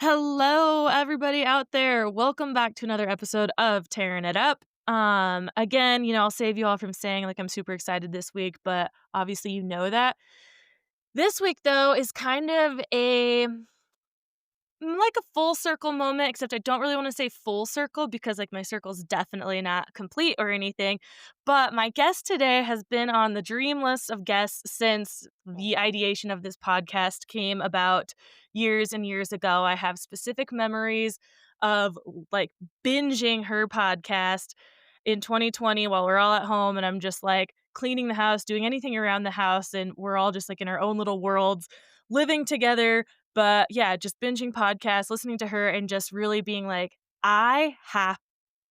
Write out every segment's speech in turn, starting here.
Hello, everybody out there. Welcome back to another episode of Tearing It Up. Again, I'll save you all from saying like I'm super excited this week, but obviously you know that. This week though is kind of like a full circle moment, except I don't really want to say full circle because like my circle's definitely not complete or anything. But my guest today has been on the dream list of guests since the ideation of this podcast came about years and years ago. I have specific memories of like binging her podcast in 2020 while we're all at home and I'm just like cleaning the house, doing anything around the house, and we're all just like in our own little worlds living together. But yeah, just binging podcasts, listening to her, and just really being like, I have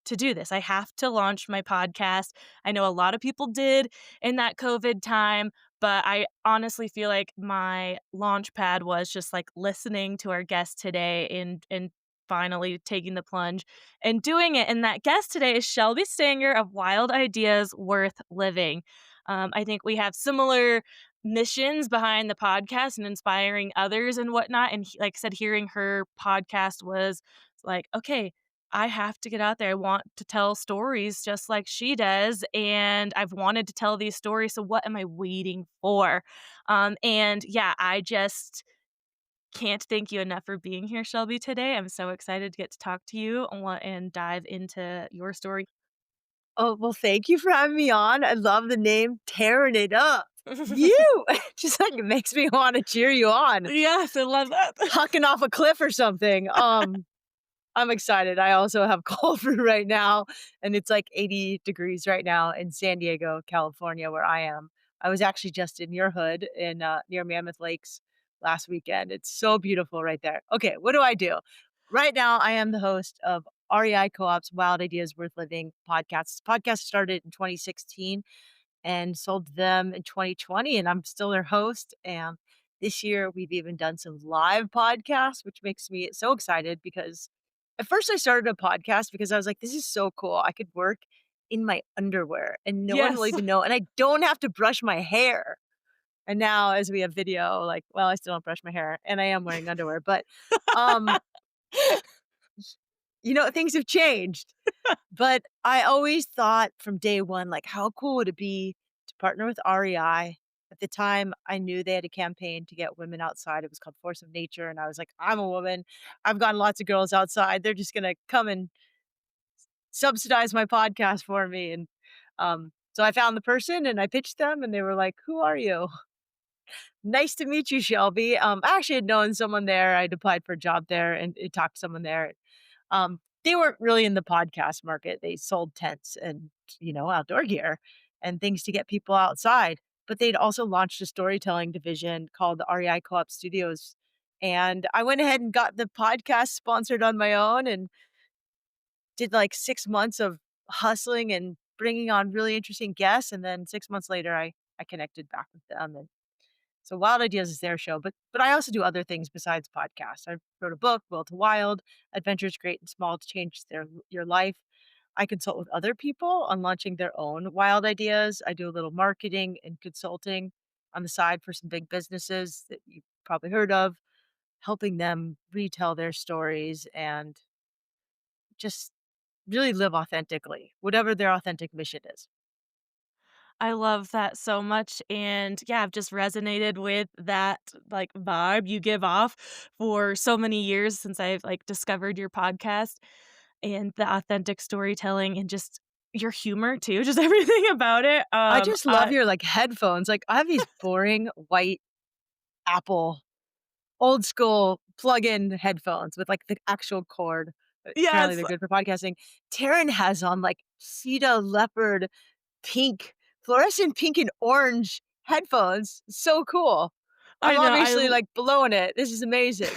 to do this. I have to launch my podcast. I know a lot of people did in that COVID time, but I honestly feel like my launch pad was just like listening to our guest today and finally taking the plunge and doing it. And that guest today is Shelby Stanger of Wild Ideas Worth Living. I think we have similar missions behind the podcast and inspiring others and whatnot. And like I said, hearing her podcast was like, okay, I have to get out there. I want to tell stories just like she does. And I've wanted to tell these stories. So what am I waiting for? And yeah, I just can't thank you enough for being here, Shelby, today. I'm so excited to get to talk to you and dive into your story. Oh, well, thank you for having me on. I love the name Tearing It Up. You just like it makes me want to cheer you on, Yes, I love that. hucking off a cliff or something. I'm excited. I also have cold for right now, and it's like 80 degrees right now in San Diego, California, where I am. I was actually just in your hood in near Mammoth Lakes last weekend. It's so beautiful right there. Okay, what do I do? Right now, I am the host of REI Co-op's Wild Ideas Worth Living podcast. Podcast started in 2016 and sold them in 2020, and I'm still their host. And this year, we've even done some live podcasts, which makes me so excited because at first I started a podcast because I was like, this is so cool. I could work in my underwear and no one will Yes. even know. And I don't have to brush my hair. And now as we have video, like, well, I still don't brush my hair and I am wearing underwear, but um, things have changed. But I always thought from day one, like, how cool would it be to partner with REI? At the time, I knew they had a campaign to get women outside. It was called Force of Nature. And I was like, I'm a woman. I've gotten lots of girls outside. They're just going to come and subsidize my podcast for me. And so I found the person and I pitched them, and they were like, who are you? Nice to meet you, Shelby. I actually had known someone there. I'd applied for a job there and talked to someone there. They weren't really in the podcast market. They sold tents and, outdoor gear and things to get people outside. But they'd also launched a storytelling division called the REI Co-op Studios. And I went ahead and got the podcast sponsored on my own and did like 6 months of hustling and bringing on really interesting guests. And then 6 months later, I connected back with them. And so Wild Ideas is their show, but I also do other things besides podcasts. I wrote a book, Will to Wild, Adventures Great and Small to Change your life. I consult with other people on launching their own wild ideas. I do a little marketing and consulting on the side for some big businesses that you've probably heard of, helping them retell their stories and just really live authentically, whatever their authentic mission is. I love that so much, and yeah, I've just resonated with that, like, vibe you give off for so many years since I've, like, discovered your podcast and the authentic storytelling and just your humor too, just everything about it, I just love your like headphones. Like I have these boring white Apple old school plug-in headphones with, like, the actual cord. Apparently, Yes, they're good for podcasting. Taryn has on, like, Cheetah leopard pink, fluorescent pink and orange headphones. So cool. I'm I know, obviously, like, blowing it. This is amazing.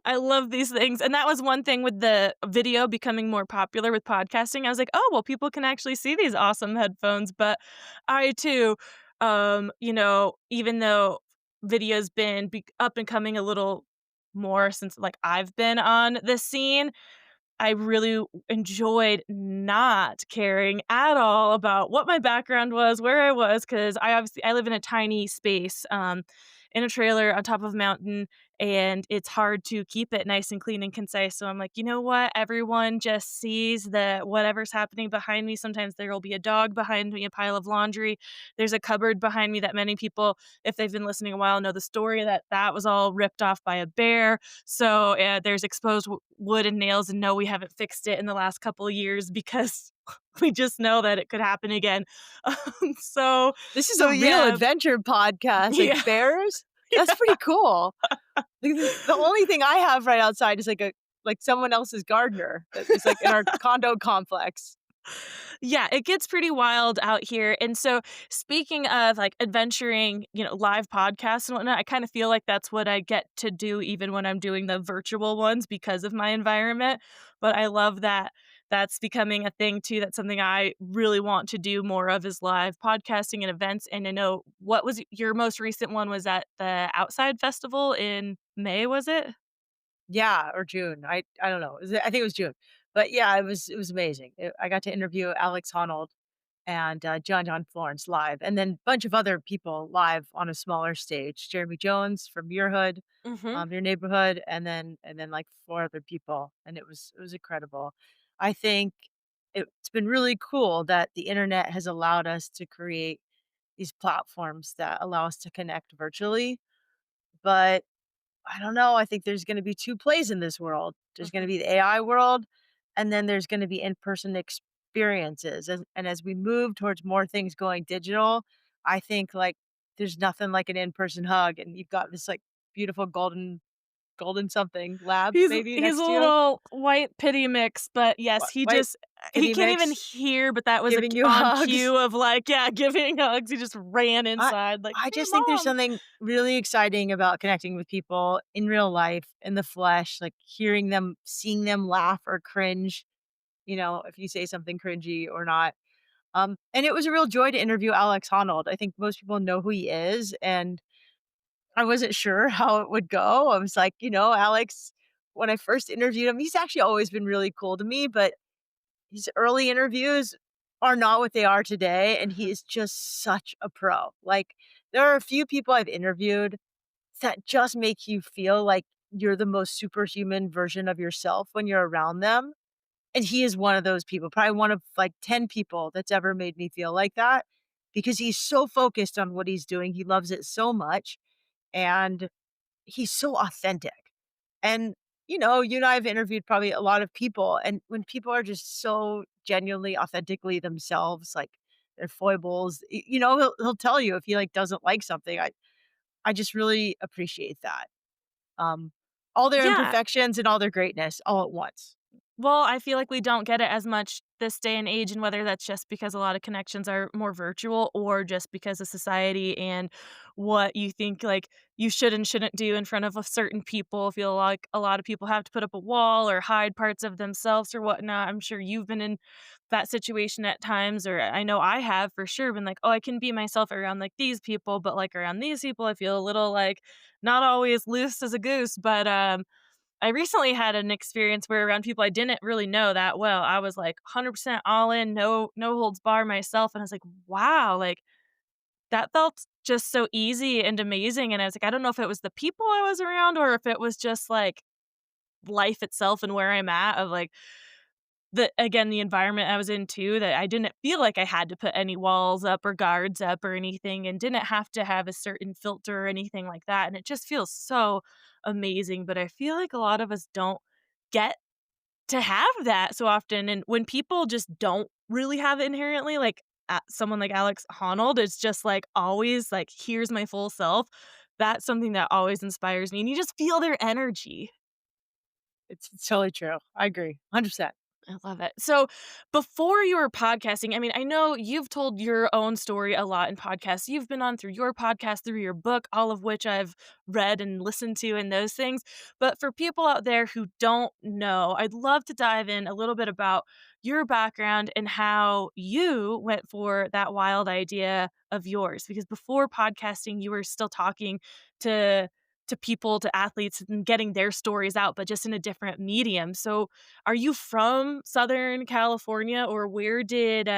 I love these things, and that was one thing with the video becoming more popular with podcasting. I was like, "Oh, well, people can actually see these awesome headphones," but I too, even though video's been up and coming a little more since, like, I've been on the scene, I really enjoyed not caring at all about what my background was, where I was, because I live in a tiny space, in a trailer on top of a mountain, and it's hard to keep it nice and clean and concise. So I'm like, you know what? Everyone just sees that whatever's happening behind me. Sometimes there will be a dog behind me, a pile of laundry. There's a cupboard behind me that many people, if they've been listening a while, know the story that that was all ripped off by a bear. So there's exposed wood and nails, and no, we haven't fixed it in the last couple of years because we just know that it could happen again. So This is a so real yeah, adventure podcast, like yeah. bears? That's Yeah. pretty cool. Like, the only thing I have right outside is like someone else's gardener that is, like, in our condo complex. Yeah, it gets pretty wild out here. And so, speaking of like adventuring, live podcasts and whatnot, I kind of feel like that's what I get to do even when I'm doing the virtual ones because of my environment. But I love that that's becoming a thing too. That's something I really want to do more of is live podcasting and events. And I know what was your most recent one was at the Outside Festival in May, was it? Yeah, or June. I don't know. I think it was June. But yeah, it was amazing. I got to interview Alex Honnold and, John Florence live, and then a bunch of other people live on a smaller stage. Jeremy Jones from Your Hood, Mhm. Your Neighborhood, and then, like, 4 other people, and it was incredible. I think it's been really cool that the internet has allowed us to create these platforms that allow us to connect virtually, but I don't know, I think there's gonna be 2 plays in this world. There's gonna Mhm. be the AI world, and then there's gonna be in-person experiences, and as we move towards more things going digital, I think, like, there's nothing like an in-person hug, and you've got this, like, beautiful golden something lab maybe He's a next to you. little white pity mix, but yes, White he pity can't even mix, hear, but that was giving you on hugs. cue of, like, yeah, giving hugs. He just ran I inside like, I "Hey, just think there's mom." something really exciting about connecting with people in real life, in the flesh, like, hearing them seeing them laugh or cringe, if you say something cringy or not. And it was a real joy to interview Alex Honnold. I think most people know who he is, and I wasn't sure how it would go. I was like, Alex, when I first interviewed him, he's actually always been really cool to me, but his early interviews are not what they are today, and he Mhm. is just such a pro. Like, there are a few people I've interviewed that just make you feel like you're the most superhuman version of yourself when you're around them, and he is one of those people, probably one of, like, 10 people that's ever made me feel like that, because he's so focused on what he's doing, he loves it so much, and he's so authentic. And, you and I have interviewed probably a lot of people, and when people are just so genuinely, authentically themselves, like, their foibles, he'll tell you if he, like, doesn't like something. I just really appreciate that. Um, all their Yeah. imperfections and all their greatness all at once. Well, I feel like we don't get it as much this day and age, and whether that's just because a lot of connections are more virtual or just because of society and what you think like you should and shouldn't do in front of a certain people. Feel like a lot of people have to put up a wall or hide parts of themselves or whatnot. I'm sure you've been in that situation at times, or I know I have for sure been like, oh, I can be myself around like these people, but like around these people, I feel a little like not always loose as a goose. But I recently had an experience where around people I didn't really know that well, I was, like, 100% all in, no holds bar myself, and I was like, "Wow," like, that felt just so easy and amazing, and I was like, I don't know if it was the people I was around or if it was just, like, life itself and where I'm at of, like, the environment I was in too, that I didn't feel like I had to put any walls up or guards up or anything and didn't have to have a certain filter or anything like that, and it just feels so amazing, but I feel like a lot of us don't get to have that so often, and when people just don't really have it inherently, like, someone like Alex Honnold is just, like, always, like, "Here's my full self," that's something that always inspires me, and you just feel their energy. It's totally true. I agree, 100%. I love it. So, before you were podcasting, I mean, I know you've told your own story a lot in podcasts. You've been on through your podcast, through your book, all of which I've read and listened to and those things. But for people out there who don't know, I'd love to dive in a little bit about your background and how you went for that wild idea of yours. Because before podcasting, you were still talking to people, to athletes and getting their stories out, but just in a different medium. So are you from Southern California, or where did,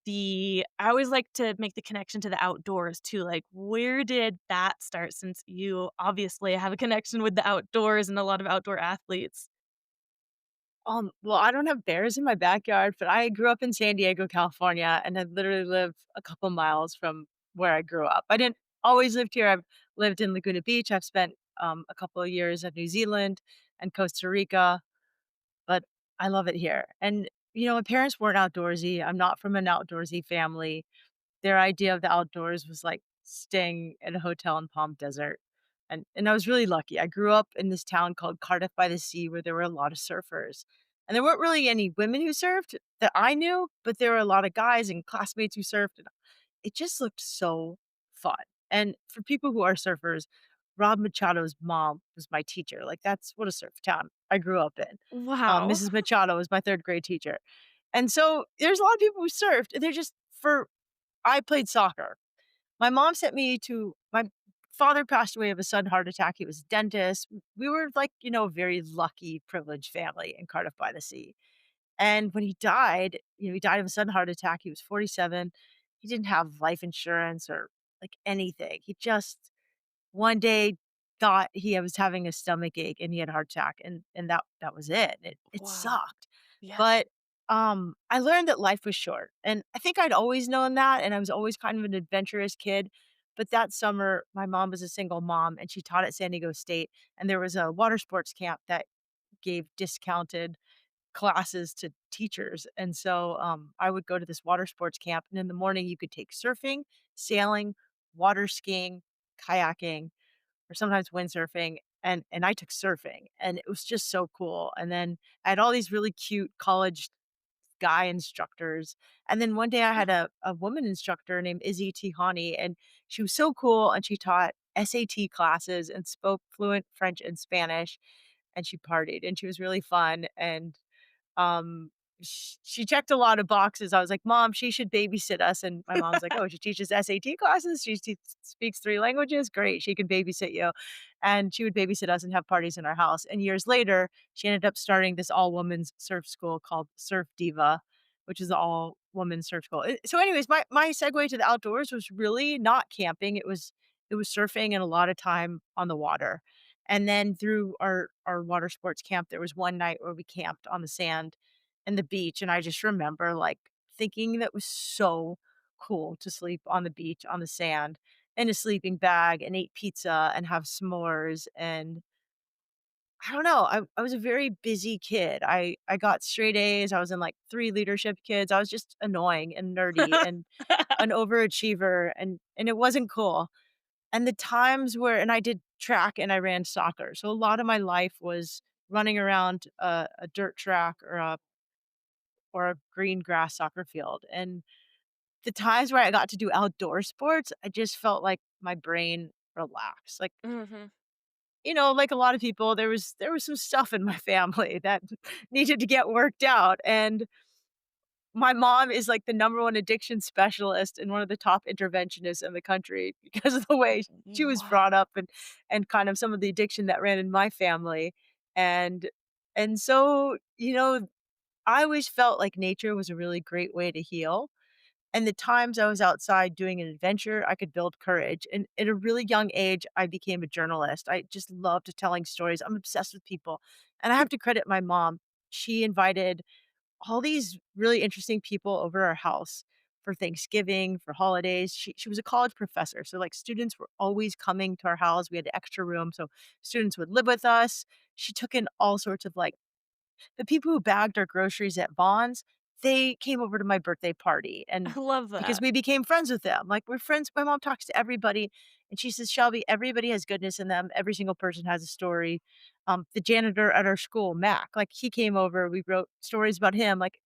I always like to make the connection to the outdoors too, like, where did that start since you obviously have a connection with the outdoors and a lot of outdoor athletes? Well, I don't have bears in my backyard, but I grew up in San Diego, California, and I literally live a couple miles from where I grew up. I didn't always lived here. I've lived in Laguna Beach. I've spent a couple of years in New Zealand and Costa Rica, but I love it here. And my parents weren't outdoorsy. I'm not from an outdoorsy family. Their idea of the outdoors was, like, staying in a hotel in Palm Desert, and I was really lucky. I grew up in this town called Cardiff by the Sea where there were a lot of surfers, and there weren't really any women who surfed that I knew, but there were a lot of guys and classmates who surfed, and it just looked so fun, and for people who are surfers, Rob Machado's mom was my teacher, like, that's what a surf town I grew up in. Wow. Mrs. Machado was my 3rd grade teacher, and so there's a lot of people who surfed, and they're just for I played soccer. My mom sent me to my father passed away of a sudden heart attack. He was a dentist. We were like, a very lucky, privileged family in Cardiff by the Sea. And when he died, he died of a sudden heart attack. He was 47. He didn't have life insurance or like anything. He just one day thought he was having a stomach ache and he had a heart attack and that was it. It Wow. sucked. Yeah. But I learned that life was short. And I think I'd always known that and I was always kind of an adventurous kid. But that summer, my mom was a single mom and she taught at San Diego State and there was a water sports camp that gave discounted classes to teachers. And so I would go to this water sports camp and in the morning you could take surfing, sailing, water skiing, kayaking, or sometimes windsurfing, and I took surfing, and it was just so cool, and then I had all these really cute college guy instructors, and then one day I had a woman instructor named Izzy Tihani, and she was so cool, and she taught SAT classes and spoke fluent French and Spanish, and she partied, and she was really fun, and um, she checked a lot of boxes. I was like, "Mom, she should babysit us." And my mom's like, "Oh, she teaches SAT classes. Speaks 3 languages. Great, she can babysit you." And she would babysit us and have parties in our house. And years later, she ended up starting this all-women's surf school called Surf Diva, which is an all-woman surf school. So anyways, my segue to the outdoors was really not camping. It was surfing and a lot of time on the water. And then through our water sports camp, there was one night where we camped on the sand and the beach, and I just remember, like, thinking that was so cool to sleep on the beach, on the sand, in a sleeping bag, and eat pizza, and have s'mores, and I don't know, I was a very busy kid. I got straight A's, I was in, like, 3 leadership kids, I was just annoying and nerdy and an overachiever, and it wasn't cool. And the times where and I did track and I ran soccer, so a lot of my life was running around a dirt track or a green grass soccer field, and the times where I got to do outdoor sports, I just felt like my brain relaxed, like, Mhm. like a lot of people, there was some stuff in my family that needed to get worked out, and my mom is, like, the number 1 addiction specialist and one of the top interventionists in the country because of the way she was brought Wow. up and kind of some of the addiction that ran in my family, and and so, I always felt like nature was a really great way to heal, and the times I was outside doing an adventure, I could build courage, and at a really young age, I became a journalist. I just loved telling stories. I'm obsessed with people, and I have to credit my mom. She invited all these really interesting people over our house for Thanksgiving, for holidays. She was a college professor, so, like, students were always coming to our house. We had an extra room, so students would live with us. She took in all sorts of, like, the people who bagged our groceries at Vons, they came over to my birthday party, and I love because that. we became friends with them, like, we're friends my mom talks to everybody, and she says, "Shelby, everybody has goodness in them, every single person has a story." The janitor at our school, Mac, like, he came over, we wrote stories about him, like,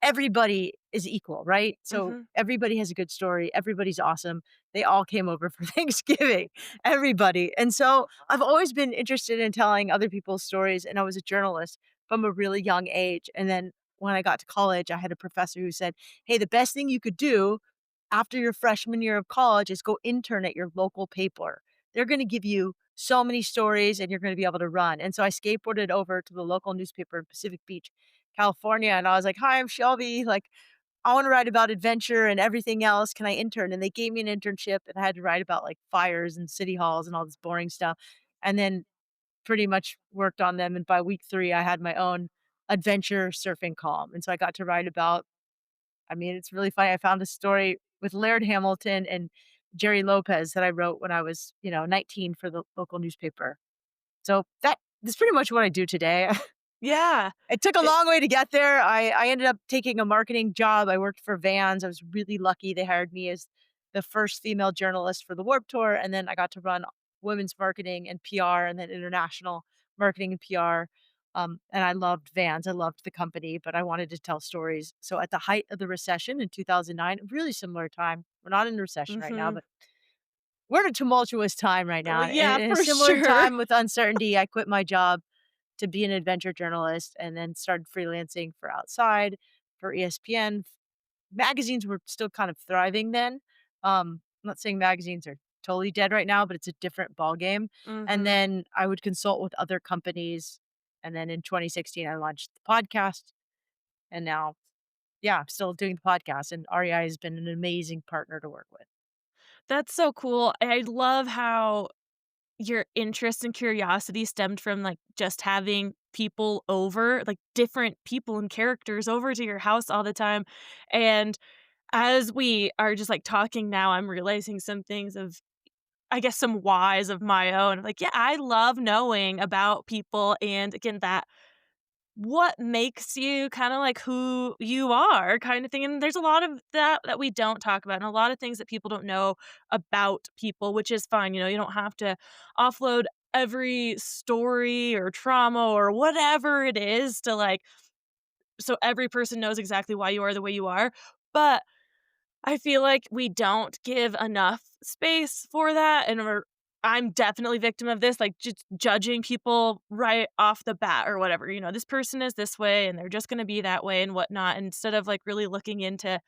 everybody is equal, right? So, Mhm. everybody has a good story, everybody's awesome. They all came over for Thanksgiving, everybody, and so, I've always been interested in telling other people's stories, and I was a journalist from a really young age, and then when I got to college, I had a professor who said, "Hey, the best thing you could do after your freshman year of college is go intern at your local paper. They're gonna give you so many stories and you're gonna be able to run." And so I skateboarded over to the local newspaper in Pacific Beach, California, and I was like, "Hi, I'm Shelby." Like, I wanna write about adventure and everything else. Can I intern? And they gave me an internship, and I had to write about, like, fires and city halls and all this boring stuff, and then pretty much worked on them, and by week 3, I had my own adventure surfing column, and so I got to write about I mean, it's really funny. I found a story with Laird Hamilton and Jerry Lopez that I wrote when I was, 19 for the local newspaper. So that's pretty much what I do today. Yeah. It took a It long way to get there. I ended up taking a marketing job. I worked for Vans. I was really lucky. They hired me as the first female journalist for the Warp Tour, and then I got to run women's marketing and PR, and then international marketing and PR. And I loved Vans. I loved the company, but I wanted to tell stories. So at the height of the recession in 2009, really similar time. We're not in a recession right now, Mhm. but we're in a tumultuous time right now. And Yeah, in a for similar sure. time with uncertainty, I quit my job to be an adventure journalist and then started freelancing for Outside, for ESPN. Magazines were still kind of thriving then. I'm not saying magazines are totally dead right now, but it's a different ballgame. And Mhm. then I would consult with other companies. And then in 2016, I launched the podcast. And now, yeah, I'm still doing the podcast. And REI has been an amazing partner to work with. That's so cool. I love how your interest and curiosity stemmed from, like, just having people over, like, different people and characters over to your house all the time, and as we are just, like, talking now, I'm realizing some things of I guess, some whys of my own. Like, yeah, I love knowing about people and, again, that what makes you kinda like who you are kind of thing, and there's a lot of that we don't talk about, and a lot of things that people don't know about people, which is fine, you don't have to offload every story or trauma or whatever it is to, like so every person knows exactly why you are the way you are, but I feel like we don't give enough space for that, and I'm definitely victim of this, like, just judging people right off the bat or whatever, "This person is this way, and they're just gonna be that way," and whatnot, instead of, like, really looking into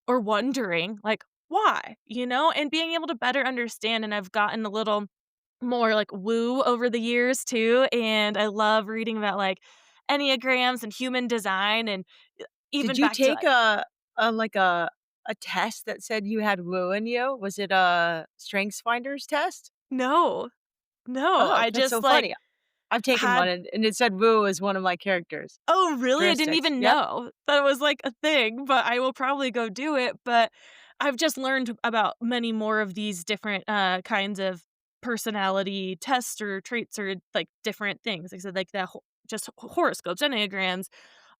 or wondering, like, why, and being able to better understand, and I've gotten a little more, like, woo over the years too, and I love reading about, like, enneagrams and human design and Did even you back to, take like a test that said you had woo in you? Was it a Strengths Finders test? no. No, Oh, I that's just, so like, funny. I've taken one had and it said woo as one of my oh, really? I didn't characteristics. even Yep. know that was, like, a thing, but I will probably go do it, but I've just learned about many more of these different, kinds of personality tests or traits or, like, different things. Like I said, like, the just horoscopes, enneagrams,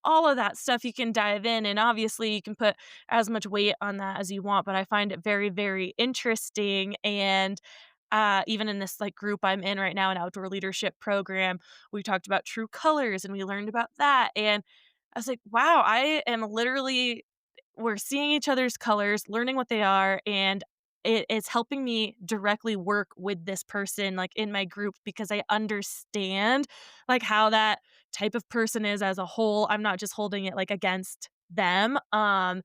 all of that stuff you can dive in, and obviously you can put as much weight on that as you want, but I find it very, very interesting, and, even in this, like, group I'm in right now, an outdoor leadership program, we talked about true colors, and we learned about that, and I was like, "Wow, I am literally we're seeing each other's colors, learning what they are, and it's helping me directly work with this person, like, in my group because I understand, like, how that type of person is as a whole. I'm not just holding it, like, against them, and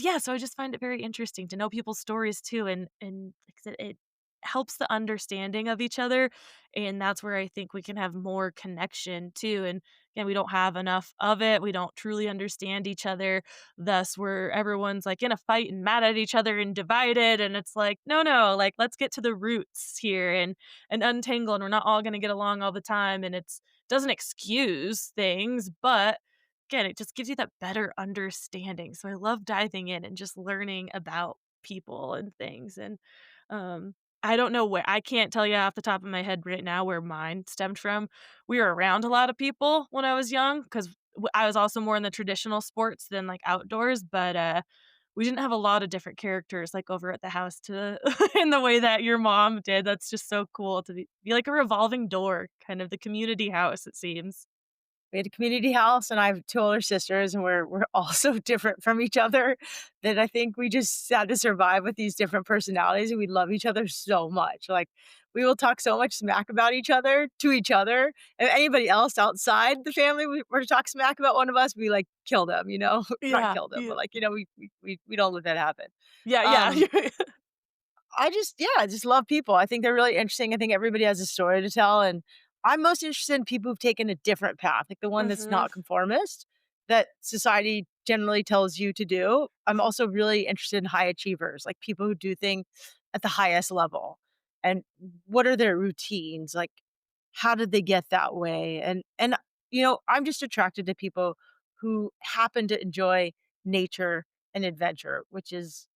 yeah, so I just find it very interesting to know people's stories too, and like I said, it helps the understanding of each other, and that's where I think we can have more connection too, and again, we don't have enough of it, we don't truly understand each other, thus where everyone's, like, in a fight and mad at each other and divided, and it's like, "No, no, like, let's get to the roots here and untangle, and we're not all gonna get along all the time," and it's doesn't excuse things, but again, it just gives you that better understanding, so I love diving in and just learning about people and things, and, um, I don't know where I can't tell you off the top of my head right now where mine stemmed from. We were around a lot of people when I was young 'cause I was also more in the traditional sports than, like, outdoors, but, we didn't have a lot of different characters, like, over at the house to in the way that your mom did. That's just so cool to be like a revolving door, kind of the community house, it seems. We had a community house, and I have 2 older sisters, and we're all so different from each other that I think we just had to survive with these different personalities, and we love each other so much. Like, we will talk so much smack about each other to each other, and anybody else outside the family, we were to talk smack about one of us, we, like, kill them, you know? Not Yeah, kill them, yeah. but, like, we don't let that happen. Yeah, Um yeah. I just love people. I think they're really interesting. I think everybody has a story to tell, and I'm most interested in people who've taken a different path, like the one that's Mhm. not conformist. that society generally tells you to do. I'm also really interested in high achievers, like people who do things at the highest level. And what are their routines? Like, how did they get that way? And I'm just attracted to people who happen to enjoy nature and adventure, which is,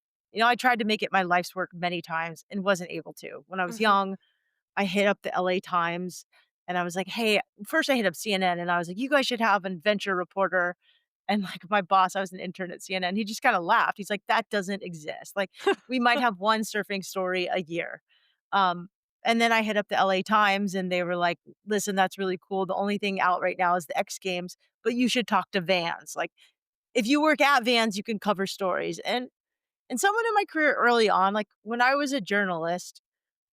I tried to make it my life's work many times and wasn't able to. When I was Mhm. young, I hit up the LA Times and I was like, "Hey," first I hit up CNN and I was like, "You guys should have an adventure reporter." And like my boss, I was an intern at CNN, he just kind of laughed. He's like, "That doesn't exist. Like, we might have one surfing story a year." Um, and then I hit up the LA Times and they were like, "Listen, that's really cool. The only thing out right now is the X Games, but you should talk to Vans. Like, if you work at Vans, you can cover stories." And someone in my career early on, like when I was a journalist,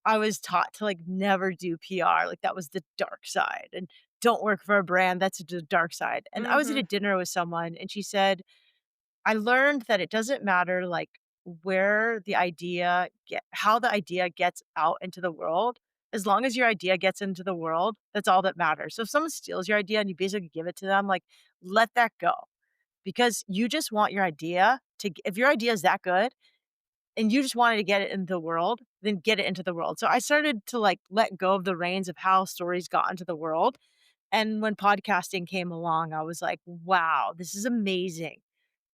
I was taught to, like, never do PR, like, that was the dark side, and don't work for a brand, that's the dark side, and I was at a Mhm. dinner with someone, and she said, "I learned that it doesn't matter, like, where the idea get how the idea gets out into the world, as long as your idea gets into the world, that's all that matters. So if someone steals your idea and you basically give it to them, like, let that go, because you just want your idea to g if your idea is that good, and you just wanted to get it into the world, then get it into the world." So I started to like let go of the reins of how stories got into the world. And when podcasting came along, I was like, wow, this is amazing.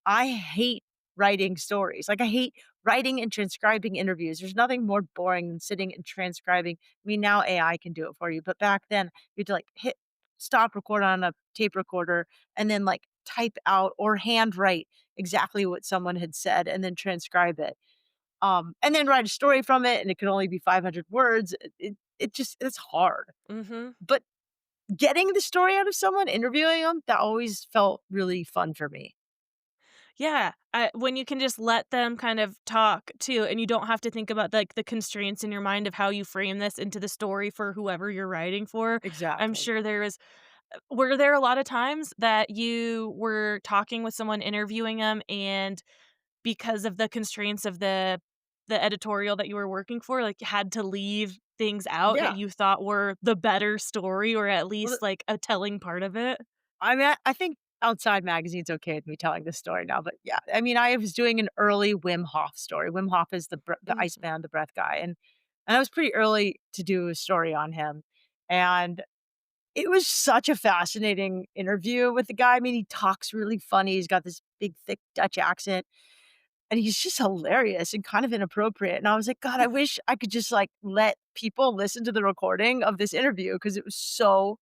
I hate writing stories. Like I hate writing and transcribing interviews. There's nothing more boring than sitting and transcribing. I mean, now AI can do it for you, but back then you had to like hit stop record on a tape recorder and then like type out or handwrite exactly what someone had said and then transcribe it, and then write a story from it, and it could only be 500 words. It just it's hard. Mhm. But getting the story out of someone, interviewing them, that always felt really fun for me. Yeah, when you can just let them kind of talk too, and you don't have to think about, like, the constraints in your mind of how you frame this into the story for whoever you're writing for. I'm Exactly. sure there is were there a lot of times that you were talking with someone, interviewing them, and because of the constraints of the editorial that you were working for, like, had to leave things out that Yeah. you thought were the better story or at Well, least, like, a telling part of it? I mean, I think Outside Magazine's okay with me telling this story now, but yeah, I mean, I was doing an early Wim Hof story. Wim Hof is the Mhm. Iceman, the breath guy, and I was pretty early to do a story on him, and it was such a fascinating interview with the guy. I mean, he talks really funny. He's got this big, thick Dutch accent, and he's just hilarious and kind of inappropriate. And I was like, God, I wish I could just like let people listen to the recording of this interview because it was so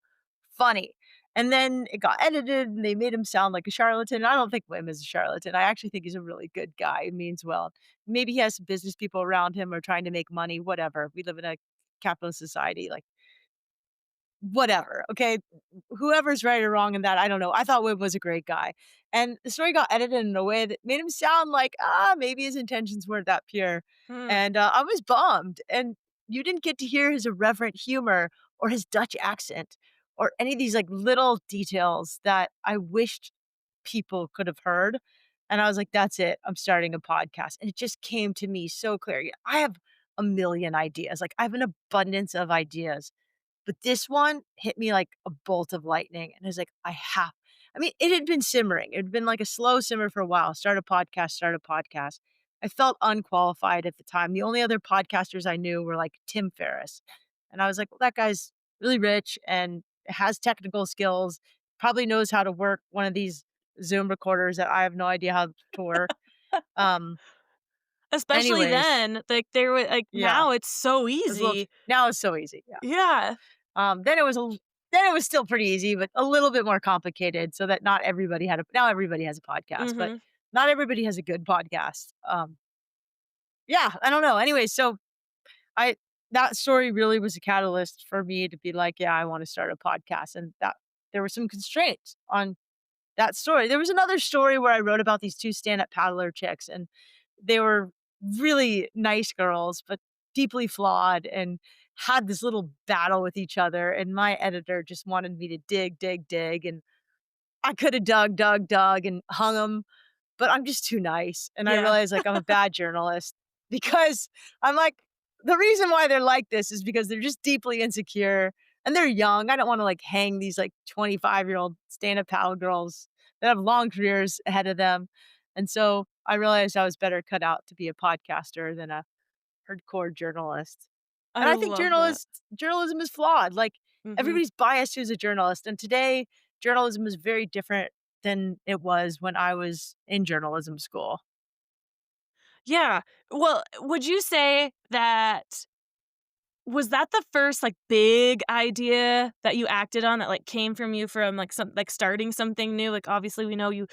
funny. And then it got edited and they made him sound like a charlatan. I don't think Wim is a charlatan. I actually think he's a really good guy. He means well. Maybe he has some business people around him or trying to make money, whatever. We live in a capitalist society. Like, whatever, okay? Whoever's right or wrong in that, I don't know. I thought Wib was a great guy. And the story got edited in a way that made him sound like, maybe his intentions weren't that pure. Hmm. And I was bummed. And you didn't get to hear his irreverent humor or his Dutch accent or any of these like little details that I wished people could have heard. And I was like, that's it. I'm starting a podcast. And it just came to me so clear. Yeah, I have a million ideas. Like I have an abundance of ideas, but this one hit me like a bolt of lightning, and I was like, I mean, it had been simmering. It had been like a slow simmer for a while. Start a podcast, start a podcast. I felt unqualified at the time. The only other podcasters I knew were like Tim Ferriss. And I was like, well, that guy's really rich and has technical skills, probably knows how to work one of these Zoom recorders that I have no idea how to work. Um, Especially anyways, then, like, there were like, yeah, now it's so it's a little, easy. now it's so easy. Yeah. Yeah. Then it was then it was still pretty easy, but a little bit more complicated so that not everybody had a now everybody has a podcast, but Mhm. not everybody has a good podcast. Yeah, I don't know. Anyway, so I that story really was a catalyst for me to be like, yeah, I want to start a podcast. And that there were some constraints on that story. There was another story where I wrote about these two stand-up paddler chicks, and they were really nice girls, but deeply flawed and had this little battle with each other. And my editor just wanted me to dig, dig, dig. And I could have dug, dug, dug and hung them, but I'm just too nice. And I Yeah. realized like I'm a bad journalist because I'm like, the reason why they're like this is because they're just deeply insecure and they're young. I don't want to like hang these like 25-year-old stand up paddle girls that have long careers ahead of them. And so I realized I was better cut out to be a podcaster than a hardcore journalist. And I I think love that. journalism is flawed. Like Mhm. everybody's biased who's a journalist. And today journalism is very different than it was when I was in journalism school. Yeah. Well, would you say that was that the first, like, big idea that you acted on that, like, came from you from, like, starting something new? Like, obviously, we know you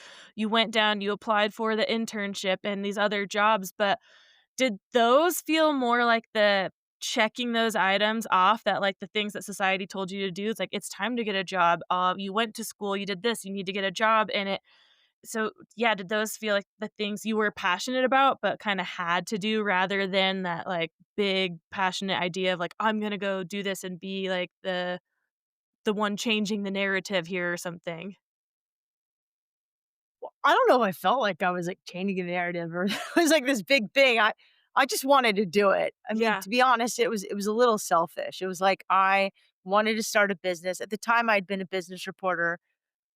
went down, you applied for the internship and these other jobs, but did those feel more like the checking those items off that, like, the things that society told you to do? It's like, "It's time to get a job. You went to school, you did this, you need to get a job," and it so, yeah, did those feel like the things you were passionate about, but kinda had to do rather than that, like, big passionate idea of, like, "I'm gonna go do this and be, like, the one changing the narrative here," or something? Well, I don't know if I felt like I was, like, changing the narrative or it was, like, this big thing. I just wanted to do it. I mean, Yeah. to be honest, it was a little selfish. It was like I wanted to start a business. At the time, I'd been a business reporter,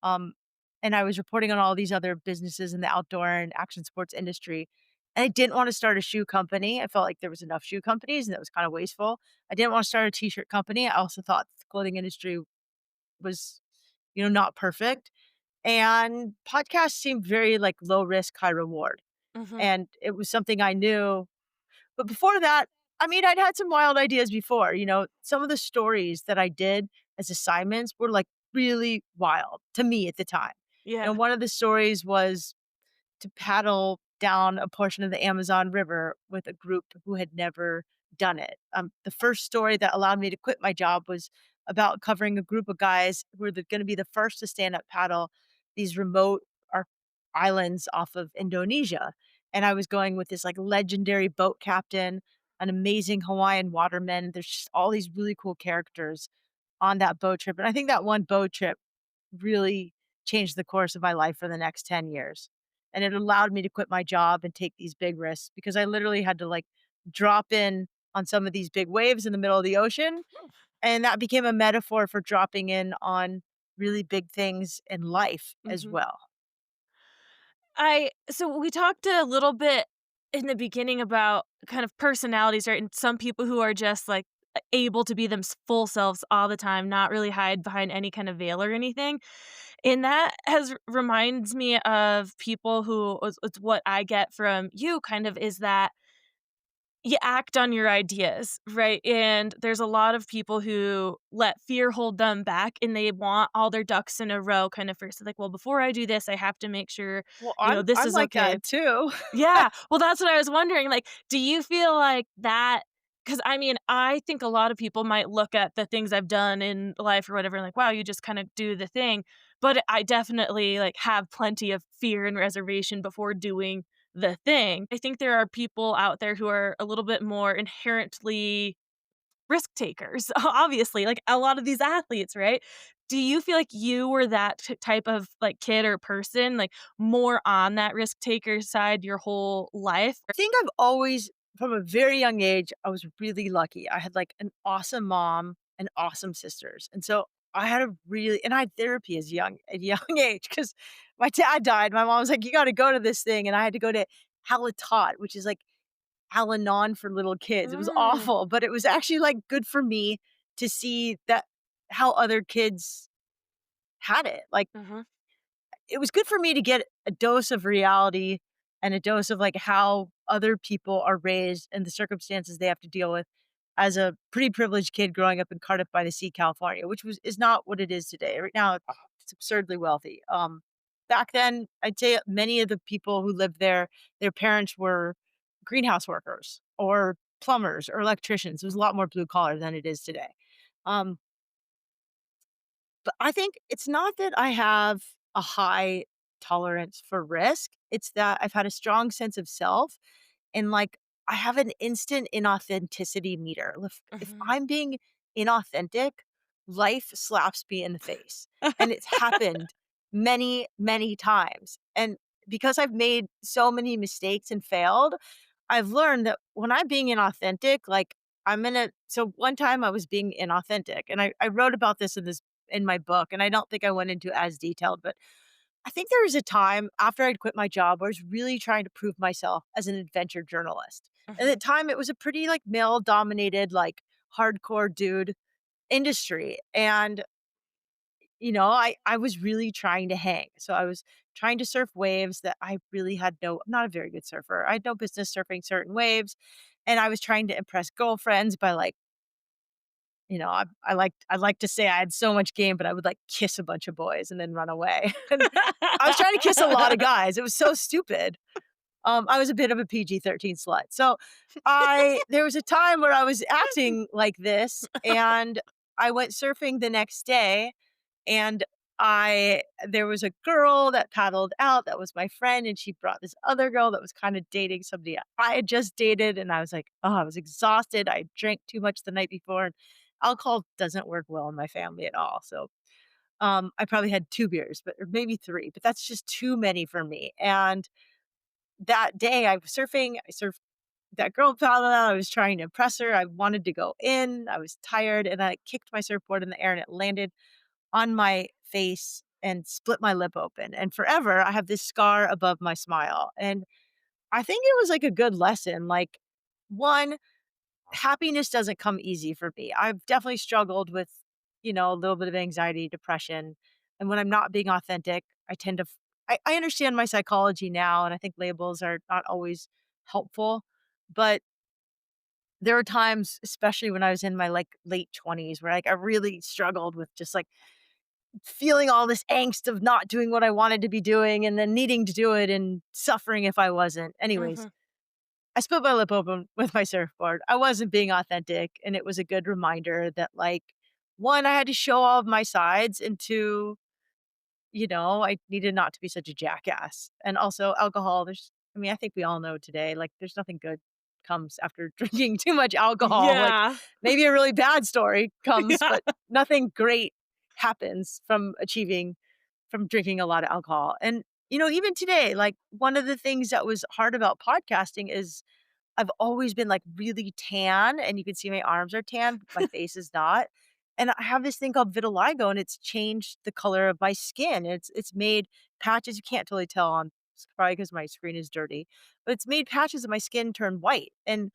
um, and I was reporting on all these other businesses in the outdoor and action sports industry, and I didn't wanna start a shoe company. I felt like there was enough shoe companies, and that was kinda wasteful. I didn't wanna start a t-shirt company. I also thought the clothing industry was, not perfect. And podcasts seemed very, like, low risk, high reward, Mhm. and it was something I knew. But before that, I mean, I'd had some wild ideas before, some of the stories that I did as assignments were, like, really wild to me at the time. Yeah. One of the stories was to paddle down a portion of the Amazon River with a group who had never done it. The first story that allowed me to quit my job was about covering a group of guys who were going to be the first to stand up paddle these remote islands off of Indonesia. And I was going with this like legendary boat captain, an amazing Hawaiian waterman. There's just all these really cool characters on that boat trip. And I think that one boat trip really changed the course of my life for the next 10 years. And it allowed me to quit my job and take these big risks because I literally had to like drop in on some of these big waves in the middle of the ocean. And that became a metaphor for dropping in on really big things in life as Mhm. well. I so we talked a little bit in the beginning about kind of personalities, right? And some people who are just like able to be them full selves all the time, not really hide behind any kind of veil or anything. And that has reminds me of people who it's what I get from you kind of is that you act on your ideas, right? And there's a lot of people who let fear hold them back and they want all their ducks in a row kind of first. Like, well, before I do this, I have to make sure, Well, I'm this I'm is like okay. that too. Yeah. Well, that's what I was wondering. Like, do you feel like that? Because I mean, I think a lot of people might look at the things I've done in life or whatever, and like, wow, you just kind of do the thing. But I definitely like have plenty of fear and reservation before doing the thing. I think there are people out there who are a little bit more inherently risk takers, obviously, like a lot of these athletes, right? Do you feel like you were that type of like kid or person, like more on that risk taker side your whole life? I think I've always, from a very young age, I was really lucky. I had like an awesome mom and awesome sisters. And so I had a really, and I had therapy at a young age because my dad died. My mom was like, you got to go to this thing. And I had to go to Halatot, which is like Al Anon for little kids. It was Mm, awful, but it was actually like good for me to see that how other kids had it. Like, mhm, it was good for me to get a dose of reality and a dose of, like, how other people are raised and the circumstances they have to deal with as a pretty privileged kid growing up in Cardiff by the Sea, California, which was is not what it is today. Right now, it's absurdly wealthy. Back then, I'd say many of the people who lived there, their parents were greenhouse workers or plumbers or electricians. It was a lot more blue collar than it is today. Um, but I think it's not that I have a high tolerance for risk, it's that I've had a strong sense of self and, like, I have an instant inauthenticity meter. If mhm. I'm being inauthentic, life slaps me in the face, and it's happened many, many times, and because I've made so many mistakes and failed, I've learned that when I'm being inauthentic, like, so one time I was being inauthentic, and I wrote about this in my book, and I don't think I went into it as detailed, but I think there was a time after I'd quit my job where I was really trying to prove myself as an adventure journalist. And at Mhm. the time, it was a pretty like male dominated, like hardcore dude industry. And, I was really trying to hang. So I was trying to surf waves that I really had I'm not a very good surfer. I had no business surfing certain waves. And I was trying to impress girlfriends by like, I like to say I had so much game, but I would like kiss a bunch of boys and then run away. And I was trying to kiss a lot of guys. It was so stupid. I was a bit of a PG-13 slut. So there was a time where I was acting like this and I went surfing the next day and there was a girl that paddled out that was my friend and she brought this other girl that was kind of dating somebody I had just dated and I was like, "Oh, I was exhausted. I drank too much the night before." And alcohol doesn't work well in my family at all. So I probably had 2 beers, but or maybe 3, but that's just too many for me. And that day I was surfing, I surfed that girl paddled out, I was trying to impress her, I wanted to go in, I was tired, and I kicked my surfboard in the air and it landed on my face and split my lip open, and forever, I have this scar above my smile, and I think it was, like, a good lesson, like, 1, happiness doesn't come easy for me. I've definitely struggled with, a little bit of anxiety, depression, and when I'm not being authentic, I tend to f I understand my psychology now, and I think labels are not always helpful, but there were times, especially when I was in my, like, late 20s where, like, I really struggled with just, like, feeling all this angst of not doing what I wanted to be doing and then needing to do it and suffering if I wasn't. Anyways, Mhm. I split my lip open with my surfboard. I wasn't being authentic, and it was a good reminder that, like, 1, I had to show all of my sides, and 2, I needed not to be such a jackass. And also alcohol, I think we all know today, like, there's nothing good comes after drinking too much alcohol. Like, Yeah. maybe a really bad story comes, Yeah. but nothing great happens from drinking a lot of alcohol. And, even today, like, one of the things that was hard about podcasting is I've always been, like, really tan, and you can see my arms are tan, but my face is not, and I have this thing called vitiligo, and it's changed the color of my skin. It's made patches you can't totally tell on it's probably because my screen is dirty, but it's made patches of my skin turn white, and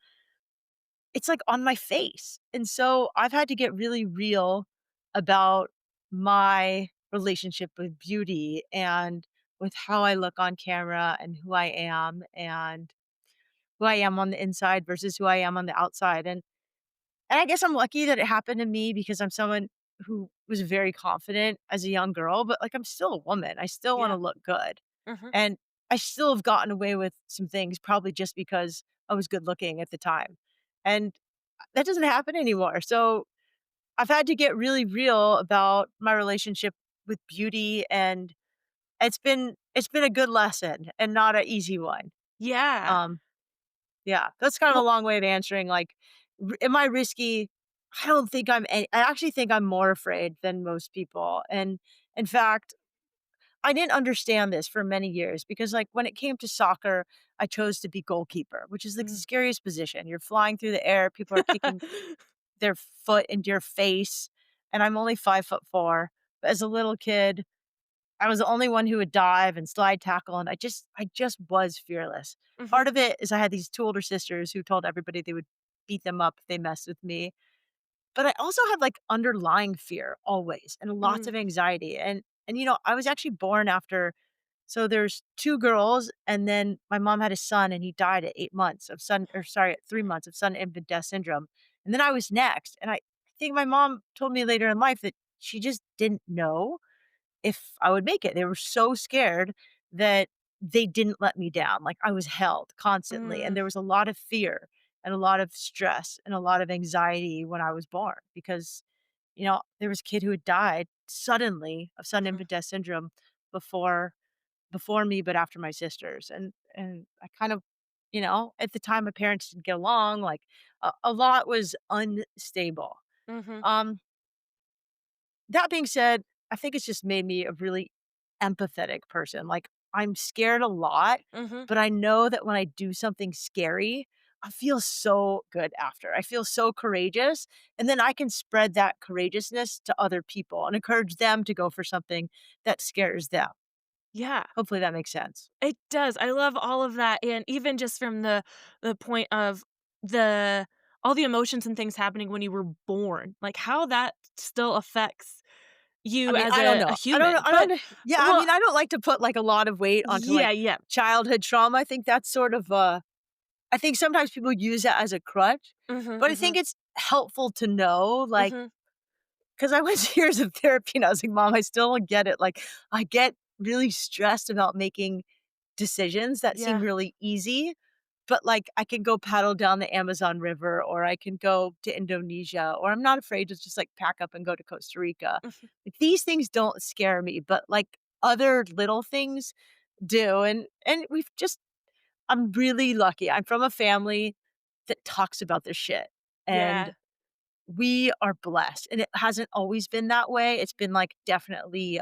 it's, like, on my face, and so I've had to get really real about my relationship with beauty and with how I look on camera and who I am on the inside versus who I am on the outside, and I guess I'm lucky that it happened to me because I'm someone who was very confident as a young girl, but, like, I'm still a woman. I still wanna Yeah. look good, Mhm. and I still have gotten away with some things probably just because I was good looking at the time, and that doesn't happen anymore, so I've had to get really real about my relationship with beauty, and it's been a good lesson and not an easy one. Yeah. Um Yeah, that's kind of a Well. long way of answering, like, am I risky? I don't think I actually think I'm more afraid than most people, and, in fact, I didn't understand this for many years because, like, when it came to soccer, I chose to be goalkeeper, which is, like, the Mm. scariest position. You're flying through the air, people are kicking their foot into your face, and I'm only 5'4", but as a little kid I was the only one who would dive and slide tackle, and I just was fearless. Mhm. Part of it is I had these 2 older sisters who told everybody they would beat them up if they messed with me, but I also had, like, underlying fear always and lots Mm. of anxiety, and, I was actually born after so there's 2 girls, and then my mom had a son, and he died at 8 months of at 3 months of sudden infant death syndrome, and then I was next, and I think my mom told me later in life that she just didn't know if I would make it. They were so scared that they didn't let me down. Like I was held constantly. And Mm. there was a lot of fear and a lot of stress and a lot of anxiety when I was born because, there was a kid who had died suddenly of sudden Mhm. infant death syndrome before before me, but after my sisters. And I kind of, at the time my parents didn't get along, like a lot was unstable. Mhm. Um, that being said, I think it's just made me a really empathetic person. Like, I'm scared a lot, Mhm. but I know that when I do something scary, I feel so good after. I feel so courageous. And then I can spread that courageousness to other people and encourage them to go for something that scares them. Yeah. Hopefully that makes sense. It does. I love all of that, and even just from the point of the all the emotions and things happening when you were born, like, how that still affects I you mean, as I don't a know. human. I But don't yeah, I well, mean, I don't like to put, like, a lot of weight onto, yeah, like, yeah. childhood trauma. I think that's sort of, I think sometimes people use it as a crutch, Mhm, but I think mhm, it's helpful to know, like, mhm. because I went to years of therapy and I was like, "Mom, I still don't get it." Like, I get really stressed about making decisions that seem Yeah. really easy, but, like, I can go paddle down the Amazon River, or I can go to Indonesia, or I'm not afraid to just, like, pack up and go to Costa Rica. Mhm. Like, these things don't scare me, but, like, other little things do, and we've just I'm really lucky. I'm from a family that talks about this shit, and Yeah. we are blessed, and it hasn't always been that way. It's been, like, definitely,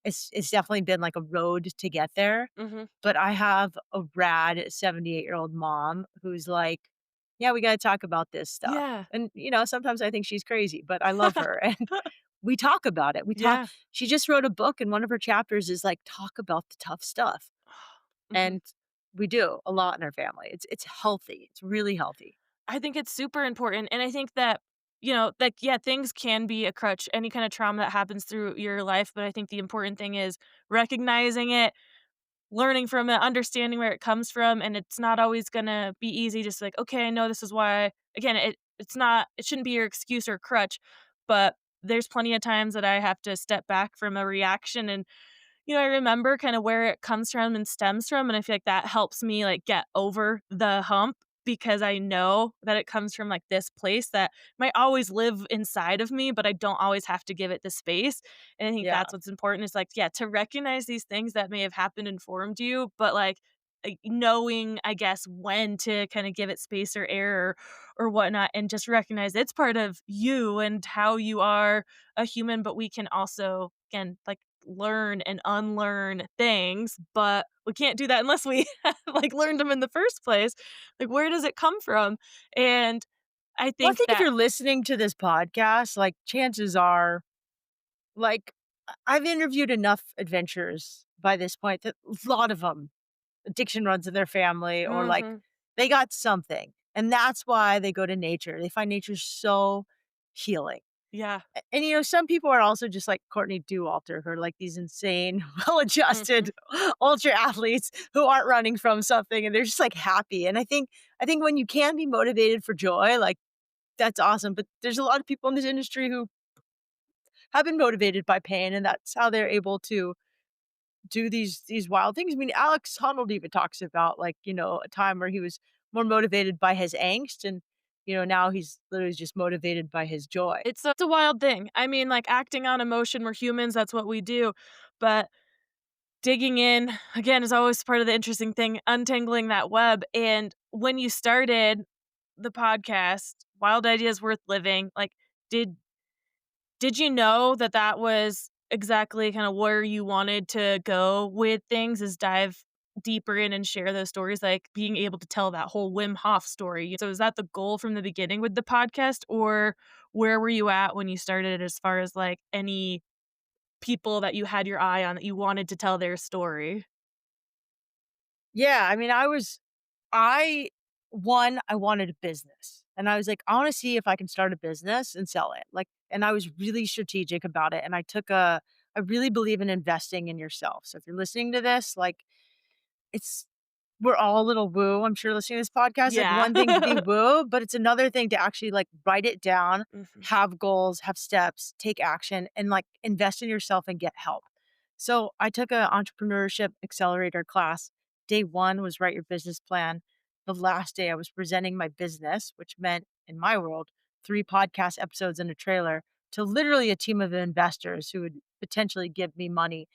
it's definitely been, like, a road to get there, Mhm. but I have a rad 78-year-old mom who's like, "Yeah, we gotta talk about this stuff." Yeah. And, sometimes I think she's crazy, but I love her, and we talk about it. Yeah. She just wrote a book, and one of her chapters is, like, talk about the tough stuff, Mhm. and we do a lot in our family. It's healthy. It's really healthy. I think it's super important, and I think that, like, yeah, things can be a crutch, any kind of trauma that happens through your life, but I think the important thing is recognizing it, learning from it, understanding where it comes from, and it's not always gonna be easy, just like, "Okay, I know this is why." Again, it shouldn't be your excuse or crutch, but there's plenty of times that I have to step back from a reaction and, I remember kinda where it comes from and stems from, and I feel like that helps me, like, get over the hump because I know that it comes from, like, this place that might always live inside of me, but I don't always have to give it the space, and I think Yeah. that's what's important is, like, yeah, to recognize these things that may have happened and formed you, but, like, knowing, I guess, when to kinda give it space or air or whatnot, and just recognize it's part of you and how you are a human, but we can also, again, like, learn and unlearn things, but we can't do that unless we like learned them in the first place. Like, where does it come from? And I Well, I think think if that you're listening to this podcast, like, chances are, like, I've interviewed enough adventurers by this point that a lot of them addiction runs in their family, or, like, Mhm. they got something, and that's why they go to nature. They find nature so healing. Yeah. And, some people are also just like Courtney Dauwalter, who are, like, these insane, Mhm. well-adjusted ultra athletes who aren't running from something, and they're just, like, happy, and I think when you can be motivated for joy, like, that's awesome, but there's a lot of people in this industry who have been motivated by pain, and that's how they're able to do these wild things. I mean, Alex Honnold even talks about, like, a time where he was more motivated by his angst, and, now he's literally just motivated by his joy. It's a wild thing. I mean, like, acting on emotion, we're humans, that's what we do, but digging in, again, is always part of the interesting thing, untangling that web, and when you started the podcast, Wild Ideas Worth Living, like, did Did you know that that was exactly kinda where you wanted to go with things, is dive deeper in and share those stories, like, being able to tell that whole Wim Hof story? So is that the goal from the beginning with the podcast, or where were you at when you started as far as, like, any people that you had your eye on that you wanted to tell their story? Yeah, I mean, I I wanted a business, and I was like, "I wanna see if I can start a business and sell it," like, and I was really strategic about it, and I really believe in investing in yourself, so if you're listening to this, like, it's we're all a little woo, I'm sure, listening to this podcast. Like, Yeah. one thing to be woo, but it's another thing to actually, like, write it down, Mhm. have goals, have steps, take action, and, like, invest in yourself and get help. So, I took a entrepreneurship accelerator class. Day 1 was write your business plan. The last day I was presenting my business, which meant, in my world, 3 podcast episodes and a trailer, to literally a team of investors who would potentially give me money,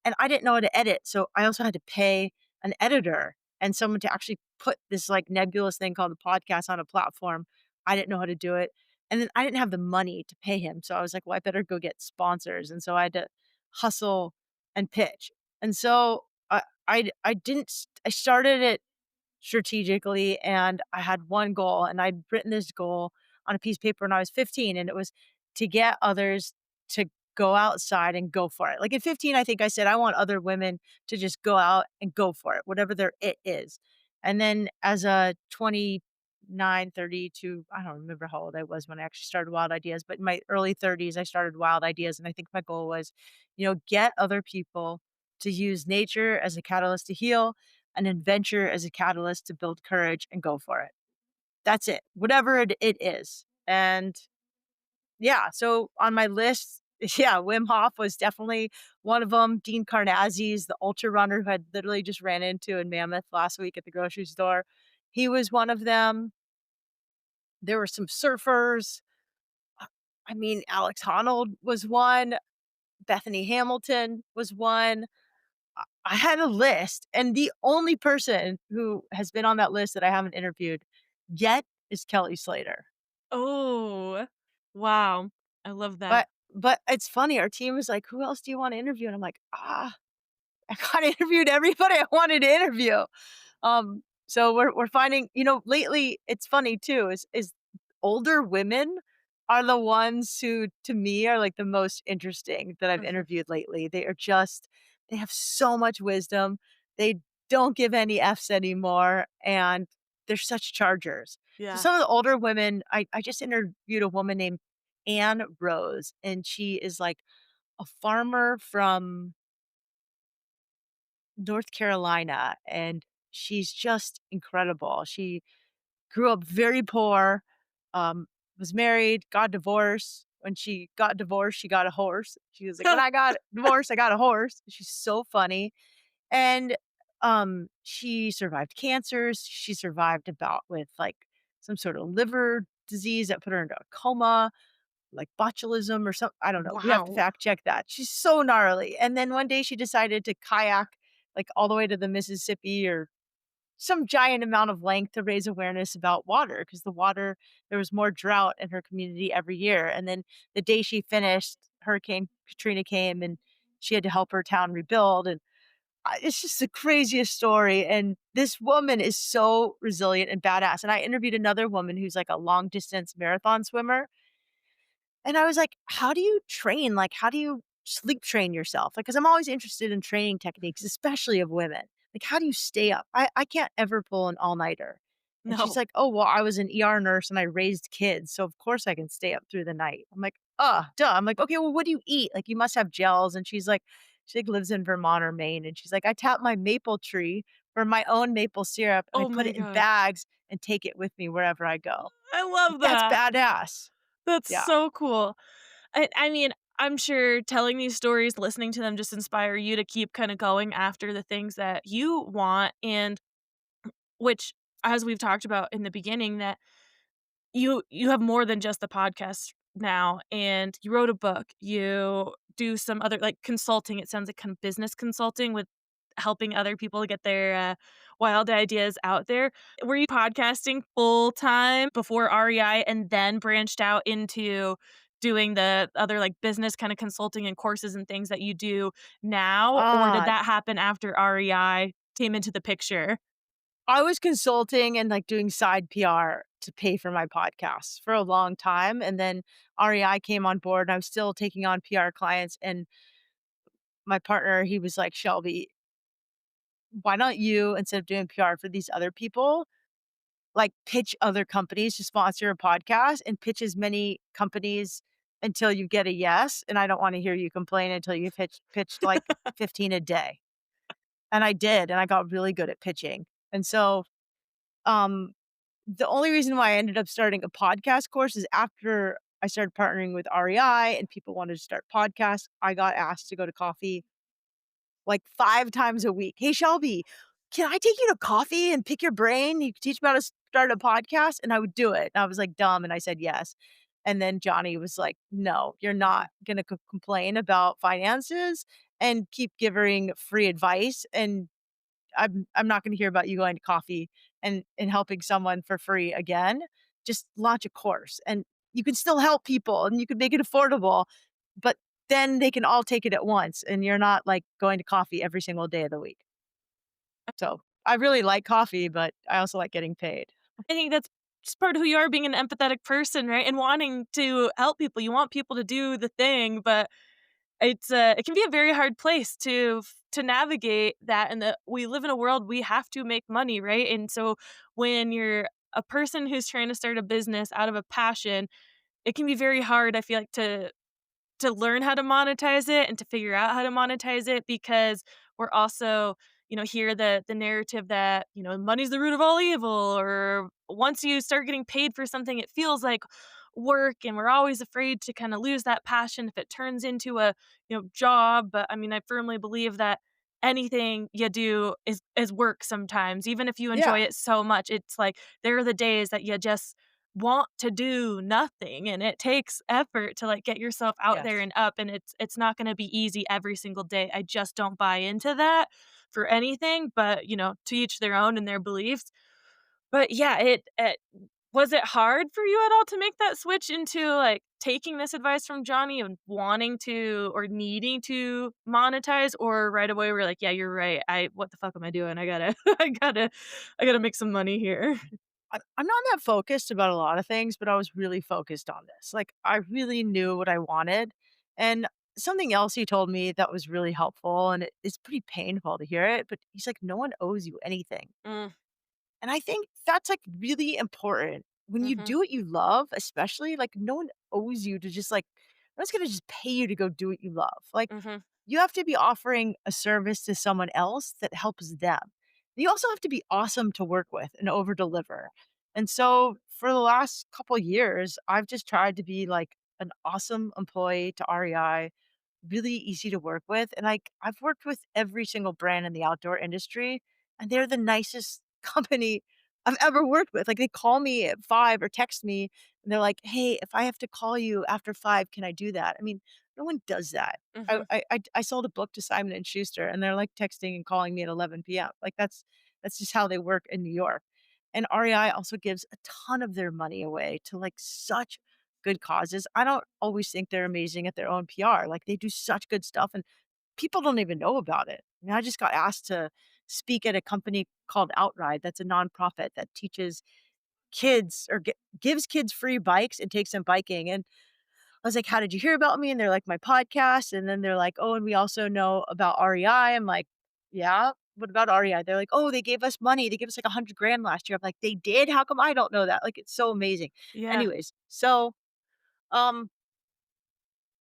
and I didn't know how to edit, so I also had to pay an editor and someone to actually put this, like, nebulous thing called a podcast on a platform. I didn't know how to do it, and then I didn't have the money to pay him, so I was like, "Well, I better go get sponsors," and so I had to hustle and pitch, and so I didn't s I started it strategically, and I had one goal, and I'd written this goal on a piece of paper when I was 15, and it was to get others to go outside and go for it. Like at 15, I think I said, I want other women to just go out and go for it, whatever their it is. And then as a 29, 30 to, I don't remember how old I was when I actually started Wild Ideas, but in my early 30s, I started Wild Ideas. And I think my goal was, get other people to use nature as a catalyst to heal, an adventure as a catalyst to build courage and go for it. That's it, whatever it is. And yeah, so on my list, yeah, Wim Hof was definitely one of them. Dean Karnazes, the ultra runner who had literally just ran into in Mammoth last week at the grocery store, he was one of them. There were some surfers. Uh, I mean, Alex Honnold was one. Bethany Hamilton was one. I had a list, and the only person who has been on that list that I haven't interviewed yet is Kelly Slater. Oh, wow. I love that. But it's funny, our team was like, "Who else do you wanna interview?" And I'm like, "Ah, I kinda interviewed everybody I wanted to interview." So we're finding lately, it's funny too, is older women are the ones who, to me, are, like, the most interesting that I've Mhm. interviewed lately. They have so much wisdom. They don't give any Fs anymore, and they're such chargers. So Yeah. some of the older women, I just interviewed a woman named Anne Rose, and she is, like, a farmer from North Carolina, and she's just incredible. She grew up very poor, was married, got divorced. When she got divorced, she got a horse. She was like, "When I got divorced, I got a horse." She's so funny. And, she survived cancers. She survived a bout with, like, some sort of liver disease that put her into a coma, like botulism or something. I don't know. We have to Wow. fact check that. She's so gnarly. And then one day she decided to kayak, like, all the way to the Mississippi or some giant amount of length to raise awareness about water, because there was more drought in her community every year. And then the day she finished, Hurricane Katrina came and she had to help her town rebuild. And it's just the craziest story. And this woman is so resilient and badass. And I interviewed another woman who's like a long distance marathon swimmer, and I was like, "How do you train? Like, how do you sleep train yourself?" Like, because 'cause I'm always interested in training techniques, especially of women. Like, how do you stay up? I can't ever pull an all-nighter. And she's No. like, "Oh, well, I was an ER nurse and I raised kids, so of course I can stay up through the night." I'm like, Duh." I'm like, "Okay, well, what do you eat? Like, you must have gels." And she, like, lives in Vermont or Maine, and she's like, "I tap my maple tree for my own maple syrup, and I Oh put my it in god. bags and take it with me wherever I go." I Like, love that's that. badass. That's Yeah. so cool. I mean, I'm sure telling these stories, listening to them just inspire you to keep kinda going after the things that you want, and which, as we've talked about in the beginning, that you have more than just the podcast now, and you wrote a book, you do some other, like, consulting, it sounds like kind of business consulting with helping other people get their, wild ideas out there. Were you podcasting full time before REI and then branched out into doing the other, like, business kinda consulting and courses and things that you do now, or did Ah, that happen after REI came into the picture? I was consulting and, like, doing side PR to pay for my podcasts for a long time, and then REI came on board, and I was still taking on PR clients, and my partner, he was like, "Shelby, why don't you, instead of doing PR for these other people, like, pitch other companies to sponsor a podcast and pitch as many companies until you get a yes, and I don't wanna hear you complain until you pitched, like, 15 a day." And I did, and I got really good at pitching. And so, um the only reason why I ended up starting a podcast course is after I started partnering with REI and people wanted to start podcasts, I got asked to go to coffee like 5 times a week. "Hey, Shelby, can I take you to coffee and pick your brain? You can teach me how to start a podcast?" And I would do it. And I was, like, dumb, and I said yes. And then Johnny was like, "No, you're not gonna complain about finances and keep giving free advice, and I'm not gonna hear about you going to coffee and helping someone for free again. Just launch a course, and you can still help people, and you can make it affordable, but then they can all take it at once, and you're not, like, going to coffee every single day of the week." So, I really like coffee, but I also like getting paid. I think that's just part of who you are, being an empathetic person, right? And wanting to help people. You want people to do the thing, but it can be a very hard place to navigate that, and that we live in a world we have to make money, right? And so when you're a person who's trying to start a business out of a passion, it can be very hard, I feel like, to learn how to monetize it and to figure out how to monetize it because we're also, hear the narrative that, money's the root of all evil, or once you start getting paid for something, it feels like work, and we're always afraid to kind of lose that passion if it turns into a, job. But I mean, I firmly believe that anything you do is work sometimes, even if you enjoy Yeah. it so much. It's like there are the days that you just want to do nothing, and it takes effort to, like, get yourself out there Yes. and up, and it's not gonna be easy every single day. I just don't buy into that for anything, but, to each their own and their beliefs. But yeah, it was it hard for you at all to make that switch into, like, taking this advice from Johnny and wanting to or needing to monetize, or right away we're like, "Yeah, you're right. I what the fuck am I doing? I gotta I gotta make some money here." I'm not that focused about a lot of things, but I was really focused on this. Like, I really knew what I wanted. And something else he told me that was really helpful, and it's pretty painful to hear it, but he's like, no one owes you anything. Mm, And I think that's, like, really important. When you mhm, do what you love, especially, like, no one owes you to just, like no one's gonna just pay you to go do what you love. Like, mhm, you have to be offering a service to someone else that helps them. You also have to be awesome to work with and over deliver. And so for the last couple years, I've just tried to be like an awesome employee to REI, really easy to work with, and, like, I've worked with every single brand in the outdoor industry, and they're the nicest company I've ever worked with. Like, they call me at 5 or text me, and they're like, "Hey, if I have to call you after 5, can I do that?" I mean, no one does that. mhm. I sold a book to Simon& and Schuster, and they're, like, texting and calling me at 11 PM. Like, that's just how they work in New York. And REI also gives a ton of their money away to, like, such good causes. I don't always think they're amazing at their own PR. Like, they do such good stuff, and people don't even know about it. I mean, I just got asked to speak at a company called Outride that's a nonprofit that teaches kids or gives kids free bikes and takes them biking, and I was like, "How did you hear about me?" And they're like, "My podcast," and then they're like, "Oh, and we also know about REI." I'm like, "Yeah? What about REI?" They're like, "Oh, they gave us money. They gave us, like, 100 grand last year." I'm like, "They did? How come I don't know that?" Like, it's so amazing. Yeah, Anyways, so, um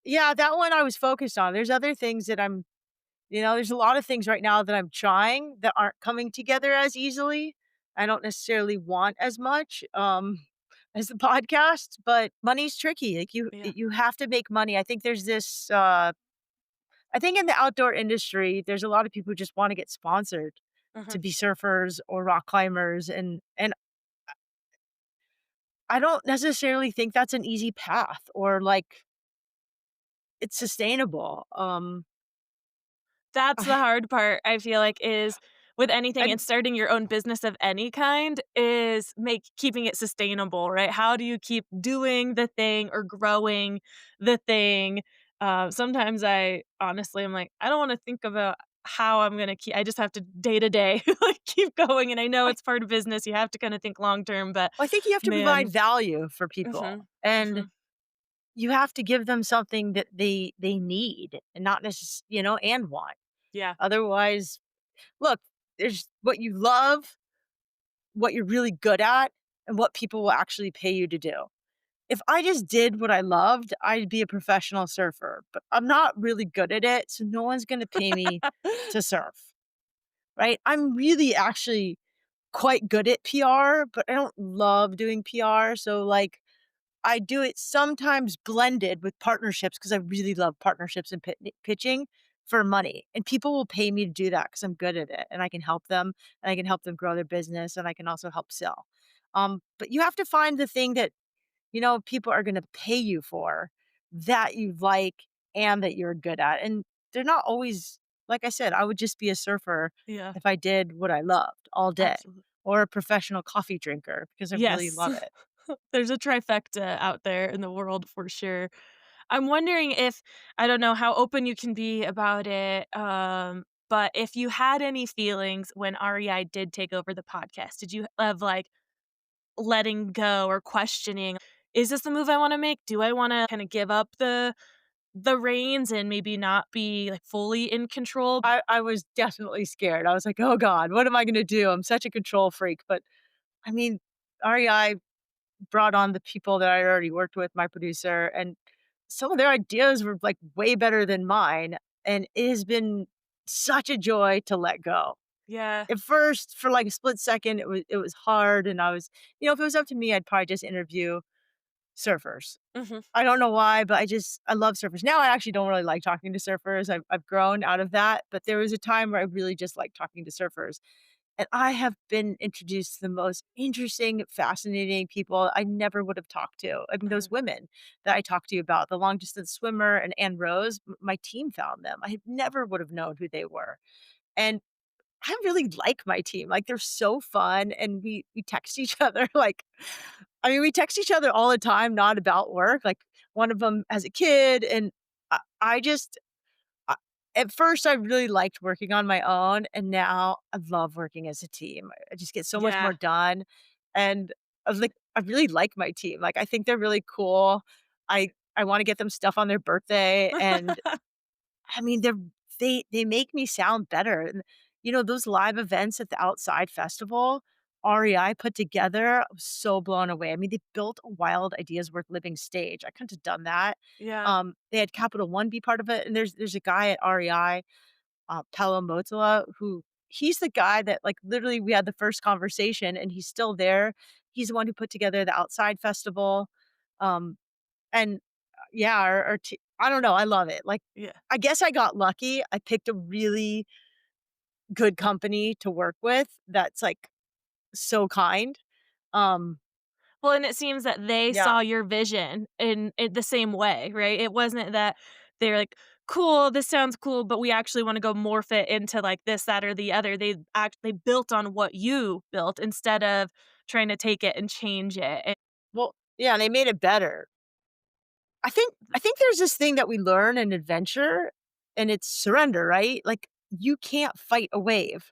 yeah, that one I was focused on. There's other things that there's a lot of things right now that I'm trying that aren't coming together as easily. I don't necessarily want as much, as the podcast, but money's tricky. Like, yeah, you have to make money. I think there's this, I think in the outdoor industry, there's a lot of people who just wanna get sponsored to mhm. be surfers or rock climbers, and I don't necessarily think that's an easy path or, like, it's sustainable. That's the hard part, I feel like, is with anything and And starting your own business of any kind is make keeping it sustainable, right? How do you keep doing the thing or growing the thing? Sometimes I honestly am like, I don't wanna think about how I'm gonna keep I just have to day to day, like, keep going, and I know I it's part of business, you have to kinda think long term, but I think you have to provide man. value for people, Mhm, and mhm, you have to give them something that they need and not and want. yeah. Otherwise, look, there's what you love, what you're really good at, and what people will actually pay you to do. If I just did what I loved, I'd be a professional surfer, but I'm not really good at it, so no one's gonna pay me to surf, right? I'm really actually quite good at PR, but I don't love doing PR, so, like, I do it sometimes blended with partnerships because I really love partnerships and pitching for money, and people will pay me to do that because 'cause I'm good at it, and I can help them, and I can help them grow their business, and I can also help sell. But you have to find the thing that, people are gonna pay you for, that you like and that you're good at, and they're not always like I said, I would just be a surfer Yeah, if I did what I loved all day, absolutely. or a professional coffee drinker because I really Yes. love it. There's a trifecta out there in the world for sure. I'm wondering if I don't know how open you can be about it, but if you had any feelings when REI did take over the podcast, did you have, like, letting go or questioning, "Is this the move I wanna make? Do I wanna kinda give up the reins and maybe not be, like, fully in control. I was definitely scared. I was like, "Oh god, what am I gonna do?" I'm such a control freak, but, I mean, REI brought on the people that I already worked with, my producer, and some of their ideas were, like, way better than mine, and it has been such a joy to let go. Yeah. At first, for, like, a split second, it was hard, and I was if it was up to me, I'd probably just interview surfers. Mhm. I don't know why, but I love surfers. Now I actually don't really like talking to surfers. I've grown out of that, but there was a time where I really just liked talking to surfers. And I have been introduced to the most interesting, fascinating people I never would have talked to. I mean, those Mhm. women that I talked to you about, the long distance swimmer and Ann Rose, my team found them. I never would have known who they were. And I really like my team. Like they're so fun and we text each other like we text each other all the time, not about work. Like one of them has a kid and I just I at first, I really liked working on my own, and now I love working as a team. I just get so much more Yeah. done, and I really like my team. Like, I think they're really cool. I wanna get them stuff on their birthday, and I mean, they make me sound better, and, those live events at the Outside Festival, REI put together, I was so blown away. I mean, they built a Wild Ideas Worth Living stage. I couldn't have done that. Yeah. They had Capital One be part of it, and there's a guy at REI, Paolo Motola, who he's the guy that, like, literally we had the first conversation, and he's still there. He's the one who put together the Outside Festival, um, and, yeah, our t I don't know, I love it. Like, Yeah. I guess I got lucky. I picked a really good company to work with that's, like, so kind. Um, Well, and it seems that they yeah. saw your vision in the same way, right? It wasn't that they're like, "Cool, this sounds cool, but we actually wanna go morph it into, like, this, that, or the other." They built on what you built instead of trying to take it and change it, and Well, yeah, they made it better. I think there's this thing that we learn in adventure, and it's surrender, right? Like, you can't fight a wave.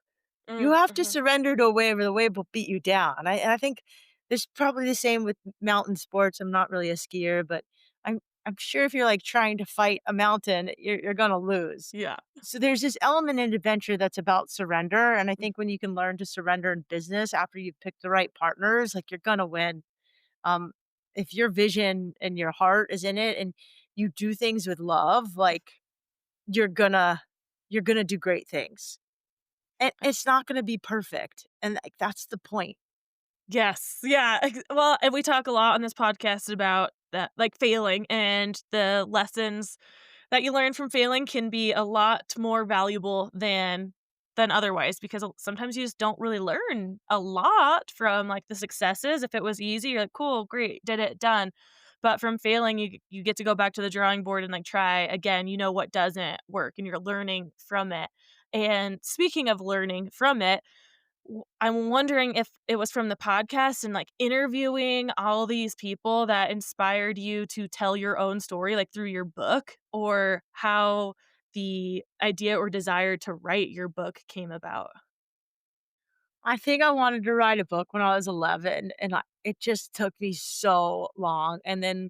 You have to mhm. surrender to a wave or the wave will beat you down. And I think it's probably the same with mountain sports. I'm not really a skier, but I'm I'm sure if you're, like, trying to fight a mountain, you're gonna lose. Yeah. So there's this element in adventure that's about surrender, and I Mm, think when you can learn to surrender in business after you've picked the right partners, like, you're gonna win. Um, if your vision and your heart is in it and you do things with love, like, you're gonna you're gonna do great things. And it's not gonna be perfect, and, like, that's the point. yes, yeah, well, and we talk a lot on this podcast about that, like, failing and the lessons that you learn from failing can be a lot more valuable than otherwise because sometimes you just don't really learn a lot from, like, the successes. If it was easy, you're like, "Cool, great, did it, done." But from failing, you get to go back to the drawing board and, like, try again. You know what doesn't work, and you're learning from it. And speaking of learning from it, I'm wondering if it was from the podcast and, like, interviewing all these people that inspired you to tell your own story, like, through your book, or how the idea or desire to write your book came about. I think I wanted to write a book when I was 11, and it just took me so long, and then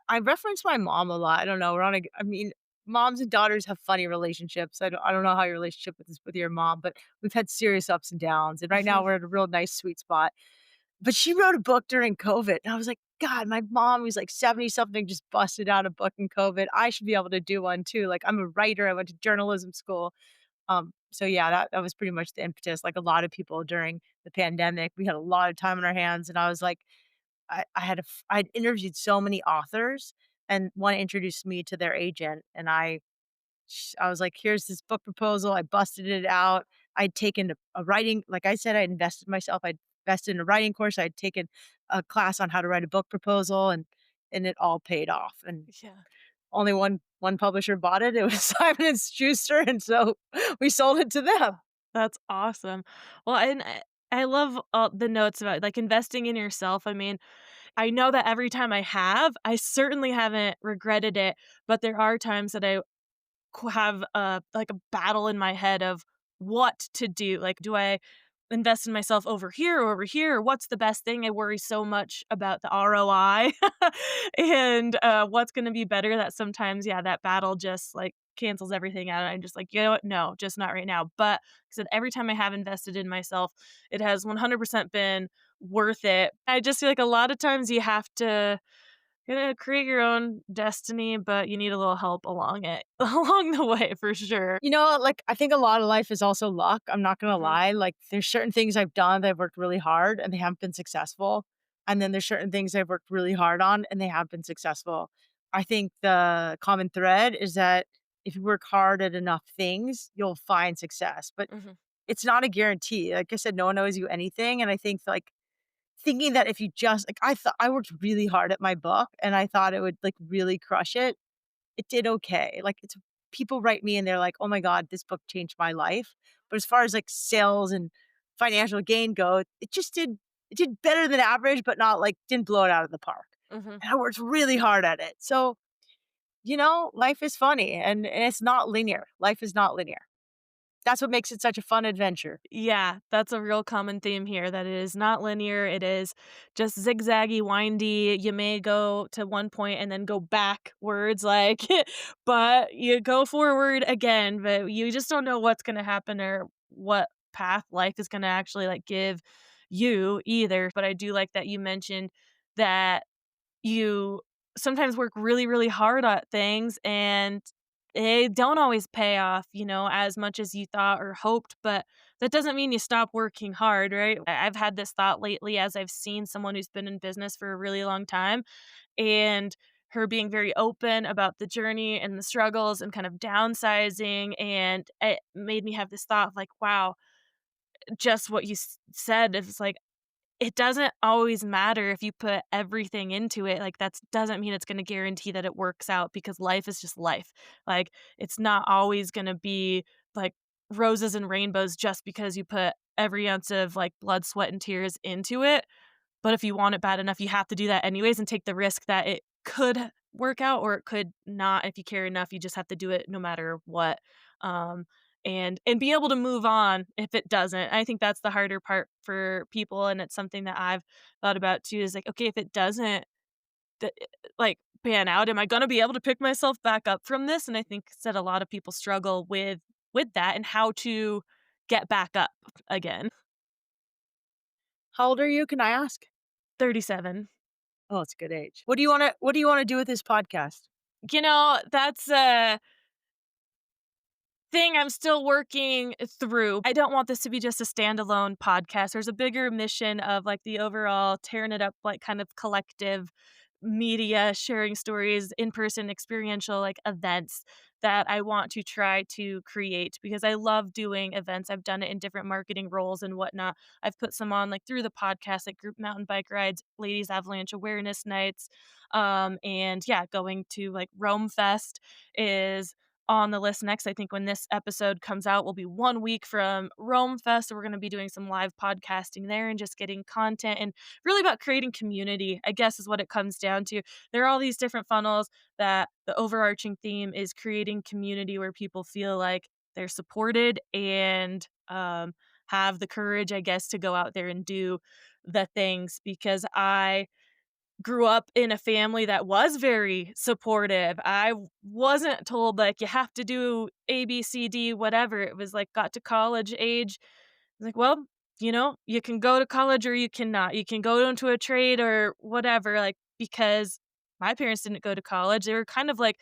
I reference my mom a lot. I don't know, I mean, moms and daughters have funny relationships. I don't know how your relationship is with your mom, but we've had serious ups and downs, and right now we're at a real nice sweet spot. But she wrote a book during COVID, and I was like, "God, my mom who's, like, 70 something just busted out a book in COVID. I should be able to do one too." Like, I'm a writer, I went to journalism school. So yeah, that was pretty much the impetus. Like a lot of people during the pandemic, we had a lot of time on our hands, and I was like, I'd interviewed so many authors, and one introduced me to their agent, and I was like, "Here's this book proposal." I busted it out. I'd taken a writing, like I said, I invested myself. I'd invested in a writing course. I'd taken a class on how to write a book proposal, and it all paid off. And Yeah. only one publisher bought it. It was Simon and Schuster, and so we sold it to them. That's awesome. Well, and I love all the notes about, like, investing in yourself. I mean, I know that every time I certainly haven't regretted it, but there are times that I have a like, a battle in my head of what to do. Like, do I invest in myself over here or over here? Or what's the best thing? I worry so much about the ROI and what's going to be better that sometimes, yeah, that battle just like cancels everything out. I'm just like, you know what? No, just not right now. But like I said, every time I have invested in myself, it has 100% been worth it. I just feel like a lot of times you have to create your own destiny, but you need a little help along it along the way for sure. You know, like, I think a lot of life is also luck, I'm not gonna Mhm, lie, like, there's certain things I've done that I've worked really hard and they haven't been successful, and then there's certain things I've worked really hard on and they have been successful. I think the common thread is that if you work hard at enough things, you'll find success, but mhm, it's not a guarantee. Like I said, no one owes you anything, and I think, like, thinking that if you just like, I thought I worked really hard at my book, and I thought it would, like, really crush it. It did okay. Like, it's people write me and they're like, "Oh my god, this book changed my life." But as far as, like, sales and financial gain go, it did better than average, but not, like, didn't blow it out of the park. mhm. And I worked really hard at it. So, life is funny and it's not linear. Life is not linear. That's what makes it such a fun adventure. Yeah, that's a real common theme here, that it is not linear, it is just zigzaggy, windy, you may go to one point and then go backwards, like, but you go forward again, but you just don't know what's gonna happen or what path life is gonna actually, like, give you either, but I do like that you mentioned that you sometimes work really, really hard at things and they don't always pay off, as much as you thought or hoped, but that doesn't mean you stop working hard, right? I've had this thought lately as I've seen someone who's been in business for a really long time and her being very open about the journey and the struggles and kind of downsizing. And it made me have this thought of like, wow, just what you said. It's like, it doesn't always matter if you put everything into it, like, that doesn't mean it's gonna guarantee that it works out because life is just life. Like, it's not always gonna be, like, roses and rainbows just because you put every ounce of, like, blood, sweat, and tears into it. But if you want it bad enough, you have to do that anyways and take the risk that it could work out or it could not. If you care enough, you just have to do it no matter what. Um, and be able to move on if it doesn't. I think that's the harder part for people, and it's something that I've thought about too, is like, okay, if it doesn't th like, pan out, am I gonna be able to pick myself back up from this? And I think that a lot of people struggle with that and how to get back up again. How old are you? Can I ask? 37. Oh, it's a good age. What do you wanna do with this podcast? That's a thing I'm still working through. I don't want this to be just a standalone podcast. There's a bigger mission of like the overall tearing it up, like kind of collective media, sharing stories, in person, experiential like events that I want to try to create because I love doing events. I've done it in different marketing roles and whatnot. I've put some on like through the podcast, like group mountain bike rides, ladies avalanche awareness nights. And yeah, going to like Rome Fest is on the list next. I think when this episode comes out, we'll be 1 week from Rome Fest, so we're gonna be doing some live podcasting there and just getting content and really about creating community, I guess, is what it comes down to. There are all these different funnels that the overarching theme is creating community where people feel like they're supported and, have the courage, I guess, to go out there and do the things because I grew up in a family that was very supportive. Wasn't told, like, "You have to do A, B, C, D, whatever." It was, like, got to college age, like, "Well, you can go to college or you cannot. You can go into a trade or whatever," like, because my parents didn't go to college. They were kind of like,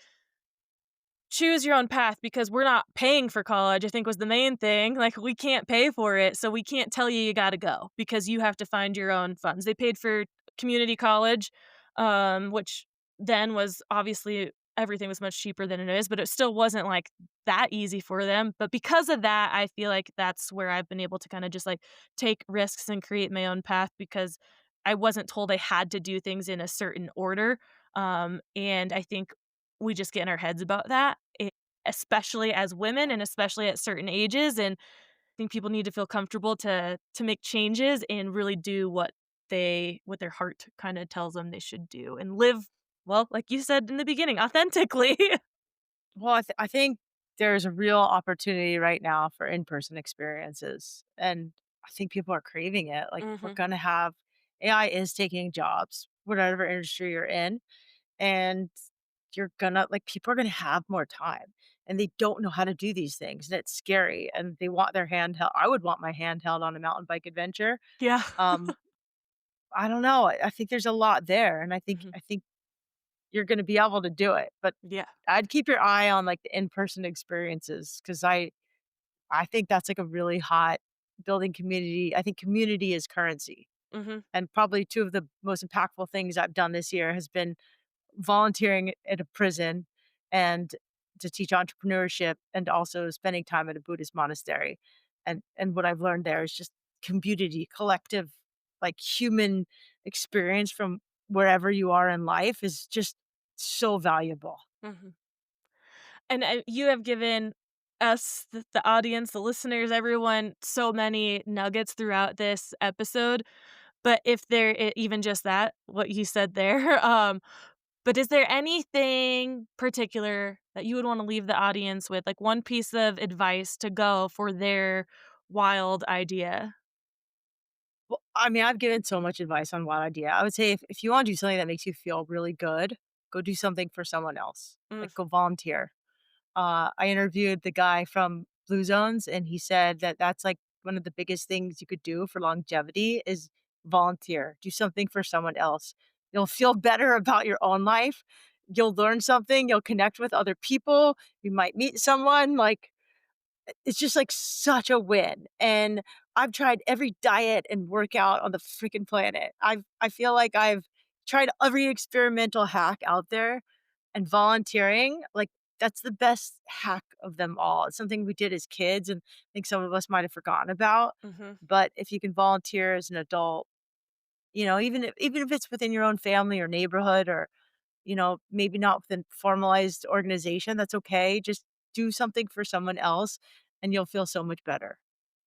choose your own path because we're not paying for college, I think was the main thing. Like, we can't pay for it, so we can't tell you you gotta go because you have to find your own funds. They paid for community college, which then was obviously everything was much cheaper than it is, but it still wasn't, like, that easy for them. But because of that, I feel like that's where I've been able to kinda just, like, take risks and create my own path because I wasn't told I had to do things in a certain order, and I think we just get in our heads about that, especially as women and especially at certain ages, and I think people need to feel comfortable to make changes and really do what their heart kinda tells them they should do and live, well, like you said in the beginning, authentically. Well, I think there's a real opportunity right now for in-person experiences, and I think people are craving it. Like, we're Mhm. gonna have AI is taking jobs, whatever industry you're in, and you're gonna like, people are gonna have more time, and they don't know how to do these things, and it's scary, and they want their hand held. I would want my hand held on a mountain bike adventure. Yeah. Um, I don't know, I think there's a lot there, and Mhm. I think you're gonna be able to do it, but Yeah. I'd keep your eye on, like, the in-person experiences because I think that's, like, a really hot building community. I think community is currency, Mhm. and probably 2 of the most impactful things I've done this year has been volunteering at a prison and to teach entrepreneurship and also spending time at a Buddhist monastery. And what I've learned there is just community, collective, like, human experience from wherever you are in life is just so valuable. Mhm. And, you have given us, the audience, the listeners, everyone, so many nuggets throughout this episode, but if there even just that, what you said there, but is there anything particular that you would wanna leave the audience with, like, one piece of advice to go for their wild idea? Well, I mean, I've given so much advice on Wild Idea. I would say if you wanna do something that makes you feel really good, go do something for someone else. Mm, Like, go volunteer. I interviewed the guy from Blue Zones, and he said that that's, like, one of the biggest things you could do for longevity is volunteer. Do something for someone else. You'll feel better about your own life. You'll learn something, you'll connect with other people, you might meet someone, like, it's just, like, such a win, and I've tried every diet and workout on the freaking planet. I feel like I've tried every experimental hack out there, and volunteering, like, that's the best hack of them all. It's something we did as kids, and I think some of us might have forgotten about, mhm. but if you can volunteer as an adult, even if it's within your own family or neighborhood or, maybe not within formalized organization, that's okay. Just do something for someone else, and you'll feel so much better.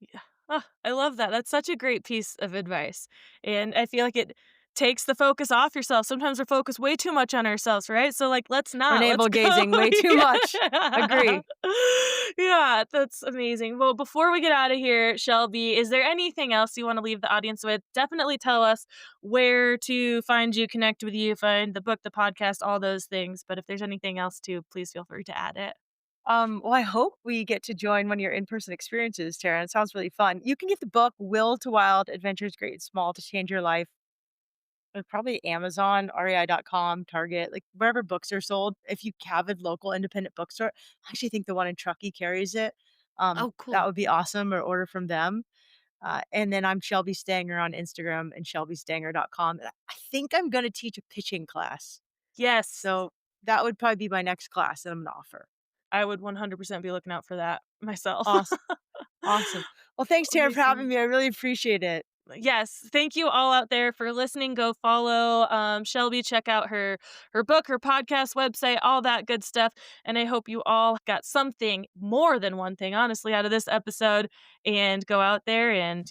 Yeah. Oh, I love that. That's such a great piece of advice. And I feel like it takes the focus off yourself. Sometimes we're focused way too much on ourselves, right? So like let's Or not. Let's navel go. gazing way too much. Yeah. Agree. Yeah, that's amazing. Well, before we get out of here, Shelby, is there anything else you want to leave the audience with? Definitely tell us where to find you, connect with you, find the book, the podcast, all those things. But if there's anything else too, please feel free to add it. Well, I hope we get to join one of your in-person experiences, Tara. It sounds really fun. You can get the book Will to Wild Adventures Great and Small to Change Your Life. Probably Amazon, rei.com, Target, like wherever books are sold. If you have a local independent bookstore, I actually think the one in Truckee carries it. Oh, That cool. would be awesome, or order from them. And then I'm Shelby Stanger on Instagram and shelbystanger.com. And I think I'm going to teach a pitching class. Yes. So that would probably be my next class that I'm going to offer. I would 100% be looking out for that myself. Awesome. Awesome. Well, thanks, Tara, for having Amazing. me. I really appreciate it. Yes, thank you all out there for listening. Go follow, Shelby, check out her book, her podcast, website, all that good stuff, and I hope you all got something, more than one thing, honestly, out of this episode, and go out there and,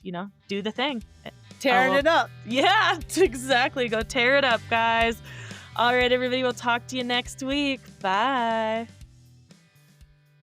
do the thing. Oh, Tearing well it up. yeah, exactly, go tear it up, guys. Alright, everybody, we'll talk to you next week. Bye.